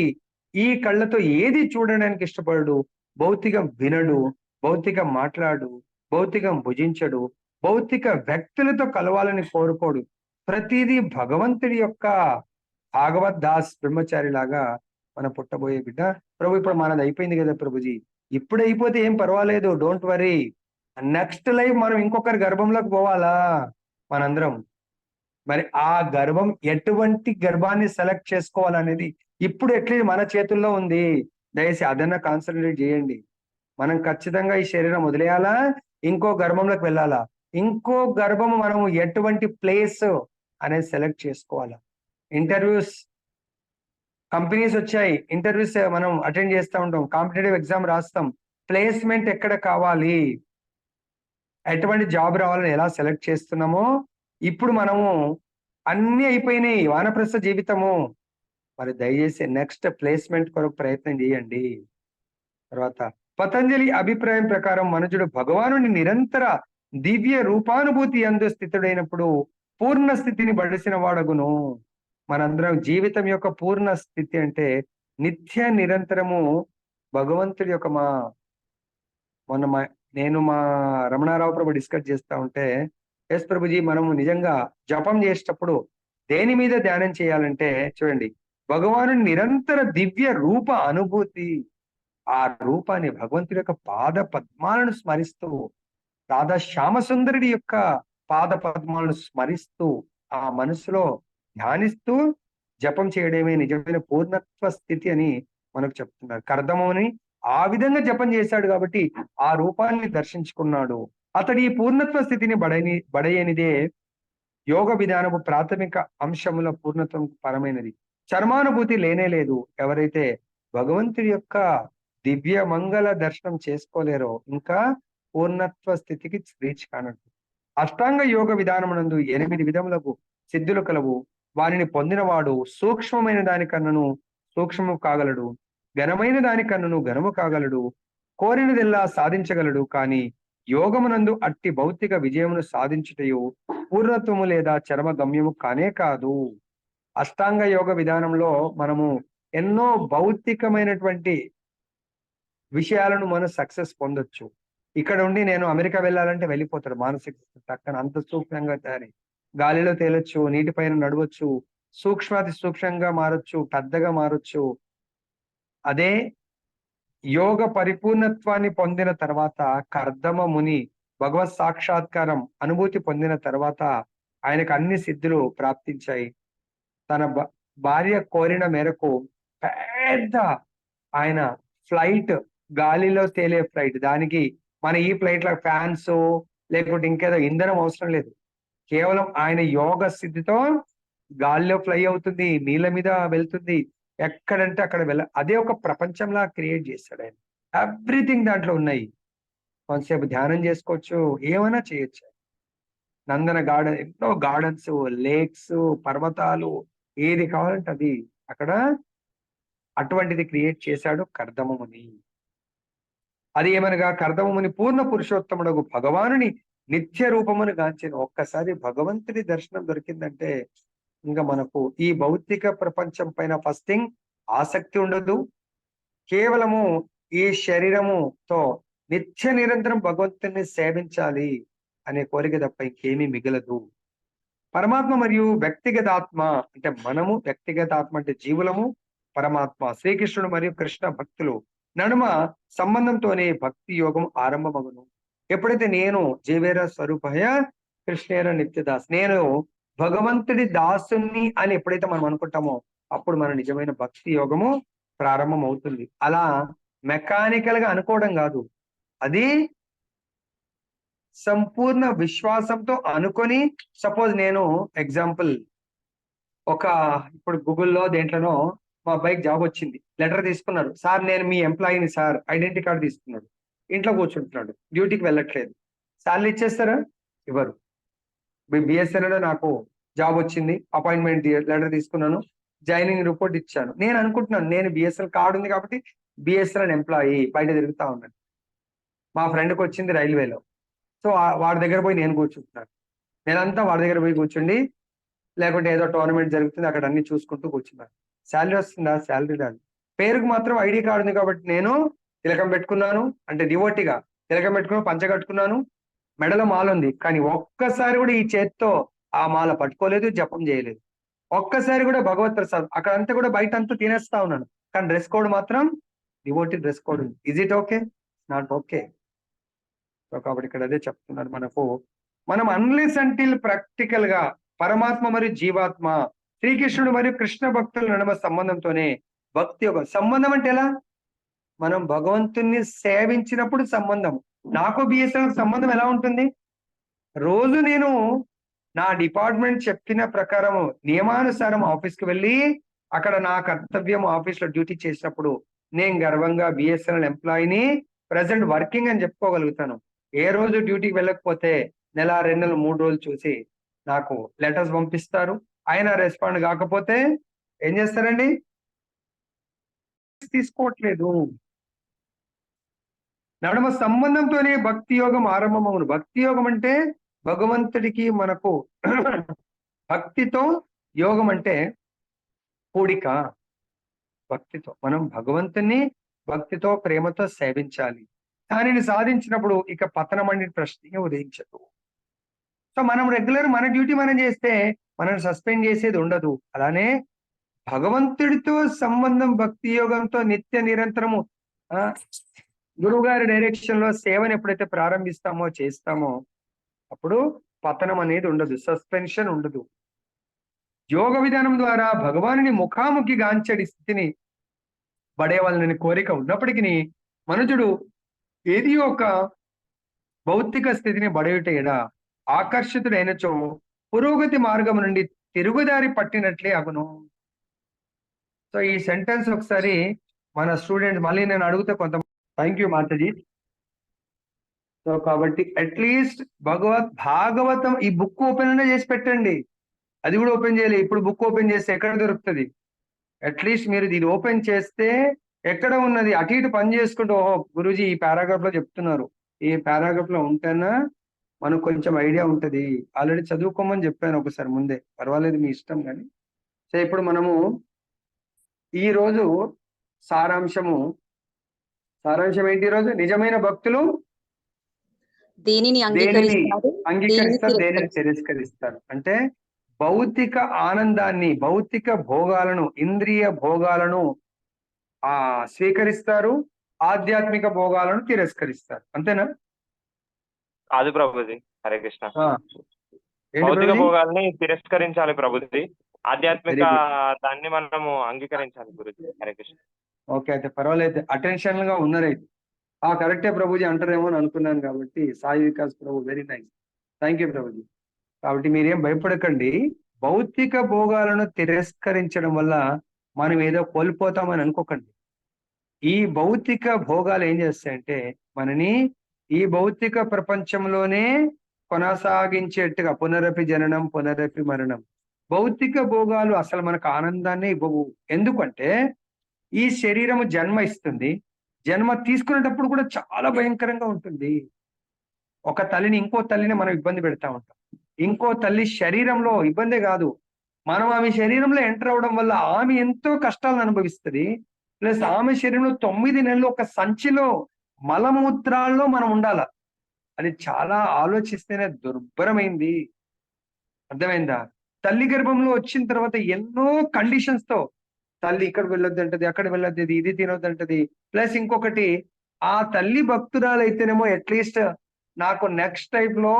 ఈ కళ్ళతో ఏది చూడడానికి ఇష్టపడడు, భౌతికం వినడు, భౌతికం మాట్లాడు, భౌతికం భుజించడు, భౌతిక వ్యక్తులతో కలవాలని కోరుకోడు. ప్రతిదీ భగవంతుడి యొక్క భాగవత్ దాస్ బ్రహ్మచారి లాగా మన పుట్టబోయే బిడ్డ. ప్రభు ఇప్పుడు మనది అయిపోయింది కదా ప్రభుజీ, ఇప్పుడు అయిపోతే ఏం పర్వాలేదు, డోంట్ వరీ, నెక్స్ట్ లైఫ్ మనం ఇంకొకరి గర్భంలోకి పోవాలా మనందరం. మరి ఆ గర్భం ఎటువంటి గర్భాన్ని సెలెక్ట్ చేసుకోవాలనేది ఇప్పుడు ఎట్లీస్ట్ మన చేతుల్లో ఉంది. దయచేసి అదన్నా కాన్సన్ట్రేట్ చేయండి. మనం ఖచ్చితంగా ఈ శరీరం వదిలేయాలా, ఇంకో గర్భంలోకి వెళ్ళాలా, ఇంకో గర్భం మనము ఎటువంటి ప్లేస్ అనేది సెలెక్ట్ చేసుకోవాలి. ఇంటర్వ్యూస్, కంపెనీస్ వచ్చాయి, ఇంటర్వ్యూస్ మనం అటెండ్ చేస్తూ ఉంటాం, కాంపిటేటివ్ ఎగ్జామ్ రాస్తాం, ప్లేస్మెంట్ ఎక్కడ కావాలి, ఎటువంటి జాబ్ రావాలని ఎలా సెలెక్ట్ చేస్తున్నామో ఇప్పుడు మనము అన్ని అయిపోయినాయి, వానప్రస్థ జీవితము. మరి దయచేసి నెక్స్ట్ ప్లేస్మెంట్ కొరకు ప్రయత్నం చేయండి. తర్వాత పతంజలి అభిప్రాయం ప్రకారం మనుజుడు భగవానుని నిరంతర దివ్య రూపానుభూతి అందు స్థితుడైనప్పుడు పూర్ణ స్థితిని బడిసిన వాడగును. మనందరం జీవితం యొక్క పూర్ణ స్థితి అంటే నిత్య నిరంతరము భగవంతుడి యొక్క నేను మా రమణారావు ప్రభు డిస్కస్ చేస్తా ఉంటే, ఎస్ ప్రభుజీ, మనము నిజంగా జపం చేసేటప్పుడు దేని మీద ధ్యానం చేయాలంటే చూడండి, భగవాను నిరంతర దివ్య రూప అనుభూతి, ఆ రూపాన్ని భగవంతుడి యొక్క పాద పద్మాలను స్మరిస్తూ, రాధా శ్యామసుందరుడి యొక్క పాద పద్మాలను స్మరిస్తూ ఆ మనసులో ధ్యానిస్తూ జపం చేయడమే నిజమైన పూర్ణత్వ స్థితి అని మనకు చెప్తున్నారు. కర్దముని ఆ విధంగా జపం చేశాడు కాబట్టి ఆ రూపాన్ని దర్శించుకున్నాడు. అతడి ఈ పూర్ణత్వ స్థితిని బడయనిదే యోగ విధానము ప్రాథమిక అంశముల పూర్ణత్వం పరమైనది. చర్మానుభూతి లేనే లేదు. ఎవరైతే భగవంతుడి యొక్క దివ్య మంగళ దర్శనం చేసుకోలేరో ఇంకా పూర్ణత్వ స్థితికి రీచ్ కానట్టు. అష్టాంగ యోగ విధానమునందు 8 విధములకు సిద్ధులు కలవు. వారిని పొందినవాడు సూక్ష్మమైన దానికన్నను సూక్ష్మము కాగలడు, ఘనమైన దానికన్నను ఘనము కాగలడు, కోరినదెల్లా సాధించగలడు. కానీ యోగమునందు అట్టి భౌతిక విజయమును సాధించుటయు పూర్ణత్వము లేదా చరమ గమ్యము కానే కాదు. అష్టాంగ యోగ విధానంలో మనము ఎన్నో భౌతికమైనటువంటి విషయాలను మనం సక్సెస్ పొందొచ్చు. ఇక్కడ ఉండి నేను అమెరికా వెళ్ళాలంటే వెళ్ళిపోతాడు, మానసిక పక్కన అంత సూక్ష్మంగా తయారై గాలిలో తేలొచ్చు, నీటిపైన నడవచ్చు, సూక్ష్మాతి సూక్ష్మంగా మారొచ్చు, పెద్దగా మారొచ్చు. అదే యోగ పరిపూర్ణత్వాన్ని పొందిన తర్వాత కర్దమ ముని భగవత్ సాక్షాత్కారం అనుభూతి పొందిన తర్వాత ఆయనకు అన్ని సిద్ధులు ప్రాప్తించాయి. తన భార్య కోరిన మేరకు పెద్ద ఆయన ఫ్లైట్, గాలిలో తేలే ఫ్లైట్, దానికి మన ఈ ఫ్లైట్ లో ఫ్యాన్స్ లేకపోతే ఇంకేదో ఇంధనం అవసరం లేదు. కేవలం ఆయన యోగ స్థితితో గాలిలో ఫ్లై అవుతుంది, నీళ్ళ మీద వెళ్తుంది, ఎక్కడంటే అక్కడ అదే ఒక ప్రపంచంలా క్రియేట్ చేశాడు ఆయన. ఎవ్రీథింగ్ దాంట్లో ఉన్నాయి. కొంతసేపు ధ్యానం చేసుకోవచ్చు, ఏమైనా చేయొచ్చు. నందన గార్డెన్, ఎన్నో గార్డెన్స్, లేక్స్, పర్వతాలు, ఏది కావాలంటే అది అక్కడ అటువంటిది క్రియేట్ చేశాడు కర్దమముని. అది ఏమనగా కర్దమముని పూర్ణ పురుషోత్తముడు భగవానుని నిత్య రూపమును గాంచిన. ఒక్కసారి భగవంతుడి దర్శనం దొరికిందంటే ఇంకా మనకు ఈ భౌతిక ప్రపంచం పైన ఫస్ట్ థింగ్ ఆసక్తి ఉండదు. కేవలము ఈ శరీరముతో నిత్య నిరంతరం భగవంతుని సేవించాలి అనే కోరిక తప్ప ఇంకేమీ మిగలదు. పరమాత్మ మరియు వ్యక్తిగతాత్మ అంటే మనము, వ్యక్తిగతాత్మ అంటే జీవులము, పరమాత్మ శ్రీకృష్ణుడు మరియు కృష్ణ భక్తులు నడుమ సంబంధంతోనే భక్తి యోగం ఆరంభమగును. ఎప్పుడైతే నేను జీవేర స్వరూపయ కృష్ణేర నిత్యదాస్, నేను భగవంతుడి దాసుని అని ఎప్పుడైతే మనం అనుకుంటామో అప్పుడు మన నిజమైన భక్తి యోగము ప్రారంభం అవుతుంది. అలా మెకానికల్ గా అనుకోవడం కాదు, అది సంపూర్ణ విశ్వాసంతో అనుకొని. సపోజ్ నేను ఎగ్జాంపుల్ ఇప్పుడు గూగుల్లో దేంట్లోనో మా అబ్బాయికి జాబ్ వచ్చింది, లెటర్ తీసుకున్నారు, సార్ నేను మీ ఎంప్లాయీని సార్, ఐడెంటిటీ కార్డు తీసుకున్నాడు, ఇంట్లో కూర్చుంటున్నాడు, డ్యూటీకి వెళ్ళట్లేదు, సార్లు ఇచ్చేస్తారా? ఇవ్వరు. బిఎస్ఎన్ఎల్ నాకు జాబ్ వచ్చింది, అపాయింట్మెంట్ లెటర్ తీసుకున్నాను, జాయినింగ్ రిపోర్ట్ ఇచ్చాను. నేను అనుకుంటున్నాను నేను బిఎస్ఎన్ఎల్ కార్డు ఉంది కాబట్టి బిఎస్ఎన్ఎల్ ఎంప్లాయీ, బయట తిరుగుతా ఉన్నాను. మా ఫ్రెండ్కి వచ్చింది రైల్వేలో, సో వాడి దగ్గర పోయి నేను కూర్చుంటున్నాను. నేనంతా వాడి దగ్గర పోయి కూర్చుండి, లేకుంటే ఏదో టోర్నమెంట్ జరుగుతుంది అక్కడ అన్ని చూసుకుంటూ కూర్చున్నాను. శాలరీ వస్తుందా? శాలరీ రాదు. పేరుకు మాత్రం ఐడి కార్డు ఉంది కాబట్టి నేను తిలకం పెట్టుకున్నాను, అంటే డివోటీగా తిలకం పెట్టుకున్నాను, పంచ కట్టుకున్నాను, మెడలో మాల ఉంది. కానీ ఒక్కసారి కూడా ఈ చేత్తో ఆ మాల పట్టుకోలేదు, జపం చేయలేదు. ఒక్కసారి కూడా భగవత్ ప్రసాద్ అక్కడ అంతా కూడా బయట అంతా తినేస్తా ఉన్నాను, కానీ డ్రెస్ కోడ్ మాత్రం డివోటీ డ్రెస్ కోడ్ ఉంది. Is it okay? Not okay. కాబట్టి ఇక్కడ అదే చెప్తున్నారు మనకు, మనం అన్లెస్ అంటిల్ ప్రాక్టికల్ గా పరమాత్మ మరియు జీవాత్మ, శ్రీకృష్ణుడు మరియు కృష్ణ భక్తుల నడుమ సంబంధంతోనే భక్తి యొక్క సంబంధం. అంటే ఎలా? మనం భగవంతుణ్ణి సేవించినప్పుడు సంబంధం. నాకు బిఎస్ఎన్ఎల్ సంబంధం ఎలా ఉంటుంది? రోజు నేను నా డిపార్ట్మెంట్ చెప్పిన ప్రకారము నియమానుసారం ఆఫీస్కి వెళ్ళి అక్కడ నా కర్తవ్యం ఆఫీస్ లో డ్యూటీ చేసినప్పుడు నేను గర్వంగా బిఎస్ఎన్ఎల్ ఎంప్లాయీని ప్రజెంట్ వర్కింగ్ అని చెప్పుకోగలుగుతాను. ఏ రోజు డ్యూటీకి వెళ్ళకపోతే నెల 2 నెలలు 3 రోజులు చూసి నాకు లెటర్స్ పంపిస్తారు. అయినా రెస్పాండ్ కాకపోతే ఏం చేస్తారండి? తీసుకోవట్లేదు. నడుమ సంబంధంతోనే భక్తి యోగం ఆరంభమవును. భక్తి యోగం అంటే భగవంతుడికి మనకు భక్తితో, యోగం అంటే కూడిక. భక్తితో మనం భగవంతుని భక్తితో ప్రేమతో సేవించాలి. దానిని సాధించినప్పుడు ఇక పతనం అనే ప్రశ్నే ఉదయించదు. సో మనం రెగ్యులర్ మన డ్యూటీ మనం చేస్తే మనం సస్పెండ్ చేసేది ఉండదు. అలానే భగవంతుడితో సంబంధం భక్తి యోగంతో నిత్య నిరంతరము గురువు గారి డైరెక్షన్ లో సేవను ఎప్పుడైతే ప్రారంభిస్తామో చేస్తామో అప్పుడు పతనం అనేది ఉండదు, సస్పెన్షన్ ఉండదు. యోగ విధానం ద్వారా భగవానుని ముఖాముఖి గాంచడి స్థితిని పడేవాళ్ళని కోరిక ఉన్నప్పటికీ మనుజుడు ఏది ఒక భౌతిక స్థితిని బడేయుట ఆకర్షితుడైనచో పురోగతి మార్గం నుండి తిరుగుదారి పట్టినట్లే అగును. సో ఈ సెంటెన్స్ ఒకసారి మన స్టూడెంట్ మళ్ళీ నేను అడుగుతా కొంత. Thank you Mataji. సో కాబట్టి అట్లీస్ట్ భాగవతం ఈ బుక్ ఓపెన్ అనే చేసి పెట్టండి. అది కూడా ఓపెన్ చేయాలి. ఇప్పుడు బుక్ ఓపెన్ చేస్తే ఎక్కడ దొరుకుతుంది? అట్లీస్ట్ మీరు ఇది ఓపెన్ చేస్తే ఎక్కడ ఉన్నది అటు ఇటు పని చేసుకుంటూ, ఓహో గురూజీ ఈ పారాగ్రాఫ్ లో చెప్తున్నారు, ఈ పారాగ్రాఫ్ లో ఉంటేనా మనకు కొంచెం ఐడియా ఉంటది. ఆల్రెడీ చదువుకోమని చెప్పాను ఒకసారి ముందే, పర్వాలేదు మీ ఇష్టం. కానీ సో ఇప్పుడు మనము ఈ రోజు సారాంశం ఏంటి? ఈ రోజు నిజమైన భక్తులు దేనిని అంగీకరిస్తారు, దేనిని తిరస్కరిస్తారు. అంటే భౌతిక ఆనందాన్ని, భౌతిక భోగాలను, ఇంద్రియ భోగాలను స్వీకరిస్తారు, ఆధ్యాత్మిక భోగాలను తిరస్కరిస్తారు. అంతేనా? కాదు ప్రభుజీ. హరే కృష్ణ. భౌతిక భోగాల్ని తిరస్కరించాలి ప్రభుజీ, ఆధ్యాత్మిక దాన్ని మనము అంగీకరించాలి గురుజీ. హరే కృష్ణ. ఓకే, అయితే పర్వాలేదు, అటెన్షన్ గా ఉన్నారైతే. కరెక్టే ప్రభుజీ అంటారేమో అని అనుకున్నాను. కాబట్టి సాయి వికాస్ ప్రభు, very nice, thank you Prabhuji. కాబట్టి మీరేం భయపడకండి. భౌతిక భోగాలను తిరస్కరించడం వల్ల మనం ఏదో కోల్పోతామని అనుకోకండి. ఈ భౌతిక భోగాలు ఏం చేస్తాయంటే మనని ఈ భౌతిక ప్రపంచంలోనే కొనసాగించేట్టుగా పునరపి జననం పునరపి మరణం. భౌతిక భోగాలు అసలు మనకు ఆనందాన్ని ఇవ్వవు. ఎందుకంటే ఈ శరీరము జన్మ ఇస్తుంది. జన్మ తీసుకునేటప్పుడు కూడా చాలా భయంకరంగా ఉంటుంది. ఒక తల్లిని ఇంకో తల్లిని మనం ఇబ్బంది పెడతా ఉంటాం. ఇంకో తల్లి శరీరంలో ఇబ్బందే కాదు, మనం ఆమె శరీరంలో ఎంటర్ అవడం వల్ల ఆమె ఎంతో కష్టాలను అనుభవిస్తుంది. ప్లస్ ఆమె శరీరంలో 9 నెలలు ఒక సంచిలో మలమూత్రాల్లో మనం ఉండాల. అది చాలా ఆలోచిస్తేనే దుర్భరమైంది. అర్థమైందా? తల్లి గర్భంలో వచ్చిన తర్వాత ఎన్నో కండిషన్స్ తో తల్లి ఇక్కడ వెళ్ళొద్దు అంటది, అక్కడ వెళ్ళొద్దు, ఇది తినొద్దు అంటది. ప్లస్ ఇంకొకటి, ఆ తల్లి భక్తురాలైతేనేమో అట్లీస్ట్ నాకు నెక్స్ట్ టైప్ లో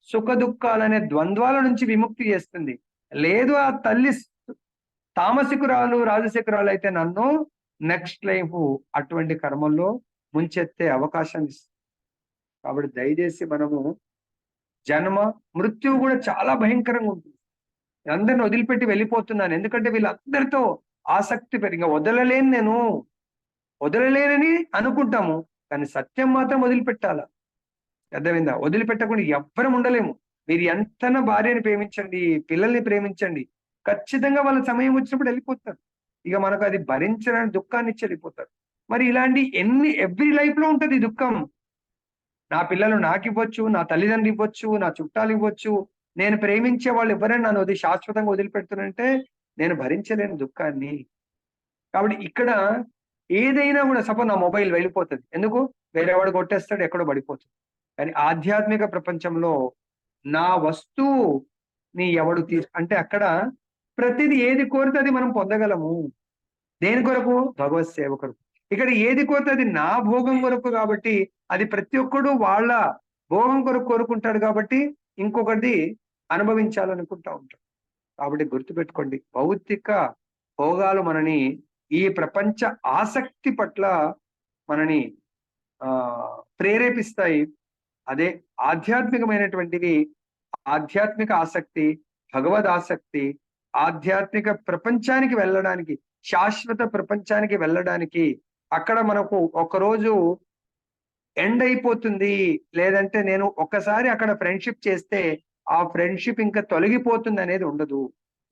సుఖ దుఃఖాలనే ద్వంద్వాల నుంచి విముక్తి చేస్తుంది. లేదు ఆ తల్లి తామసికురాలు రాజసికురాలు అయితే నన్ను నెక్స్ట్ లైఫ్ అటువంటి కర్మల్లో ముంచెత్తే అవకాశం ఇస్తుంది. కాబట్టి దయచేసి మనము జన్మ మృత్యువు కూడా చాలా భయంకరంగా ఉంటుంది. అందరిని వదిలిపెట్టి వెళ్ళిపోతున్నాను ఎందుకంటే వీళ్ళందరితో ఆసక్తి పెరిగి వదలలేనని అనుకుంటాము, కానీ సత్యం మాత్రం వదిలిపెట్టాల. అర్థమైందా? వదిలిపెట్టకుండా ఎవ్వరం ఉండలేము. మీరు ఎంతనా భార్యని ప్రేమించండి, పిల్లల్ని ప్రేమించండి, ఖచ్చితంగా వాళ్ళ సమయం వచ్చినప్పుడు వెళ్ళిపోతారు. ఇక మనకు అది భరించడానికి దుఃఖాన్ని ఇచ్చి వెళ్ళిపోతారు. మరి ఇలాంటి ఎవ్రీ లైఫ్ లో ఉంటది దుఃఖం. నా పిల్లలు నాకు ఇవ్వచ్చు, నా తల్లిదండ్రులు ఇవ్వచ్చు, నా చుట్టాలు ఇవ్వచ్చు, నేను ప్రేమించే వాళ్ళు ఎవరైనా నన్ను శాశ్వతంగా వదిలిపెడుతున్నారంటే నేను భరించలేని దుఃఖాన్ని. కాబట్టి ఇక్కడ ఏదైనా కూడా సపోజ్ నా మొబైల్ వెళ్ళిపోతుంది, ఎందుకు? వేరేవాడు కొట్టేస్తాడు, ఎక్కడో పడిపోతుంది. కానీ ఆధ్యాత్మిక ప్రపంచంలో నా వస్తువు నీ ఎవడు అంటే అక్కడ ప్రతిదీ ఏది కోరితే అది మనం పొందగలము. దేని కొరకు? భగవత్ సేవ కొరకు. ఇక్కడ ఏది కోరితే అది నా భోగం కొరకు, కాబట్టి అది ప్రతి ఒక్కడు వాళ్ళ భోగం కొరకు కోరుకుంటాడు, కాబట్టి ఇంకొకటి అనుభవించాలనుకుంటా ఉంటాడు. కాబట్టి గుర్తుపెట్టుకోండి, భౌతిక భోగాలు మనని ఈ ప్రపంచ ఆసక్తి పట్ల మనని ప్రేరేపిస్తాయి. అదే ఆధ్యాత్మికమైనటువంటివి ఆధ్యాత్మిక ఆసక్తి, భగవద్ ఆసక్తి, ఆధ్యాత్మిక ప్రపంచానికి వెళ్ళడానికి, శాశ్వత ప్రపంచానికి వెళ్ళడానికి అక్కడ మనకు ఒకరోజు ఎండ్ అయిపోతుంది, లేదంటే నేను ఒక్కసారి అక్కడ ఫ్రెండ్షిప్ చేస్తే ఆ ఫ్రెండ్షిప్ ఇంకా తొలగిపోతుంది అనేది ఉండదు.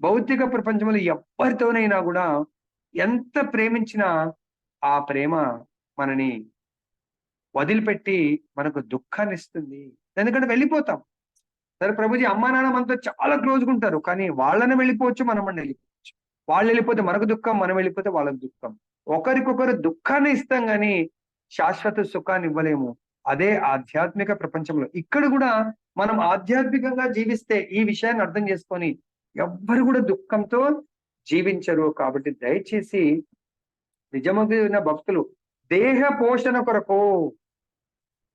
భౌతిక ప్రపంచంలో ఎవరితోనైనా కూడా ఎంత ప్రేమించినా ఆ ప్రేమ మనని వదిలిపెట్టి మనకు దుఃఖాన్ని ఇస్తుంది. ఎందుకంటే వెళ్ళిపోతాం. సరే ప్రభుజీ, అమ్మా నాన్న మనతో చాలా క్లోజ్గా ఉంటారు, కానీ వాళ్ళని వెళ్ళిపోవచ్చు, మనం వెళ్ళిపోవచ్చు. వాళ్ళు వెళ్ళిపోతే మనకు దుఃఖం, మనం వెళ్ళిపోతే వాళ్ళకి దుఃఖం. ఒకరికొకరు దుఃఖాన్ని ఇస్తాం కానీ శాశ్వత సుఖాన్ని ఇవ్వలేము. అదే ఆధ్యాత్మిక ప్రపంచంలో. ఇక్కడ కూడా మనం ఆధ్యాత్మికంగా జీవిస్తే ఈ విషయాన్ని అర్థం చేసుకొని ఎవ్వరు కూడా దుఃఖంతో జీవించరు. కాబట్టి దయచేసి నిజమైన భక్తులు దేహ పోషణ కొరకు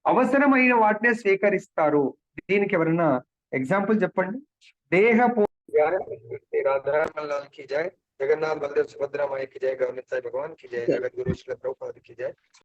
అవసరమైన వాటినే స్వీకరిస్తారు. దీనికి ఎవరైనా ఎగ్జాంపుల్ చెప్పండి. దేహ రాధామోహన్ की जय, जगन्नाथ बलदेव सुभद्रा माई की जय, गोविंद साई भगवान की जय, जगत गुरु श्री प्रभुपाद की जय।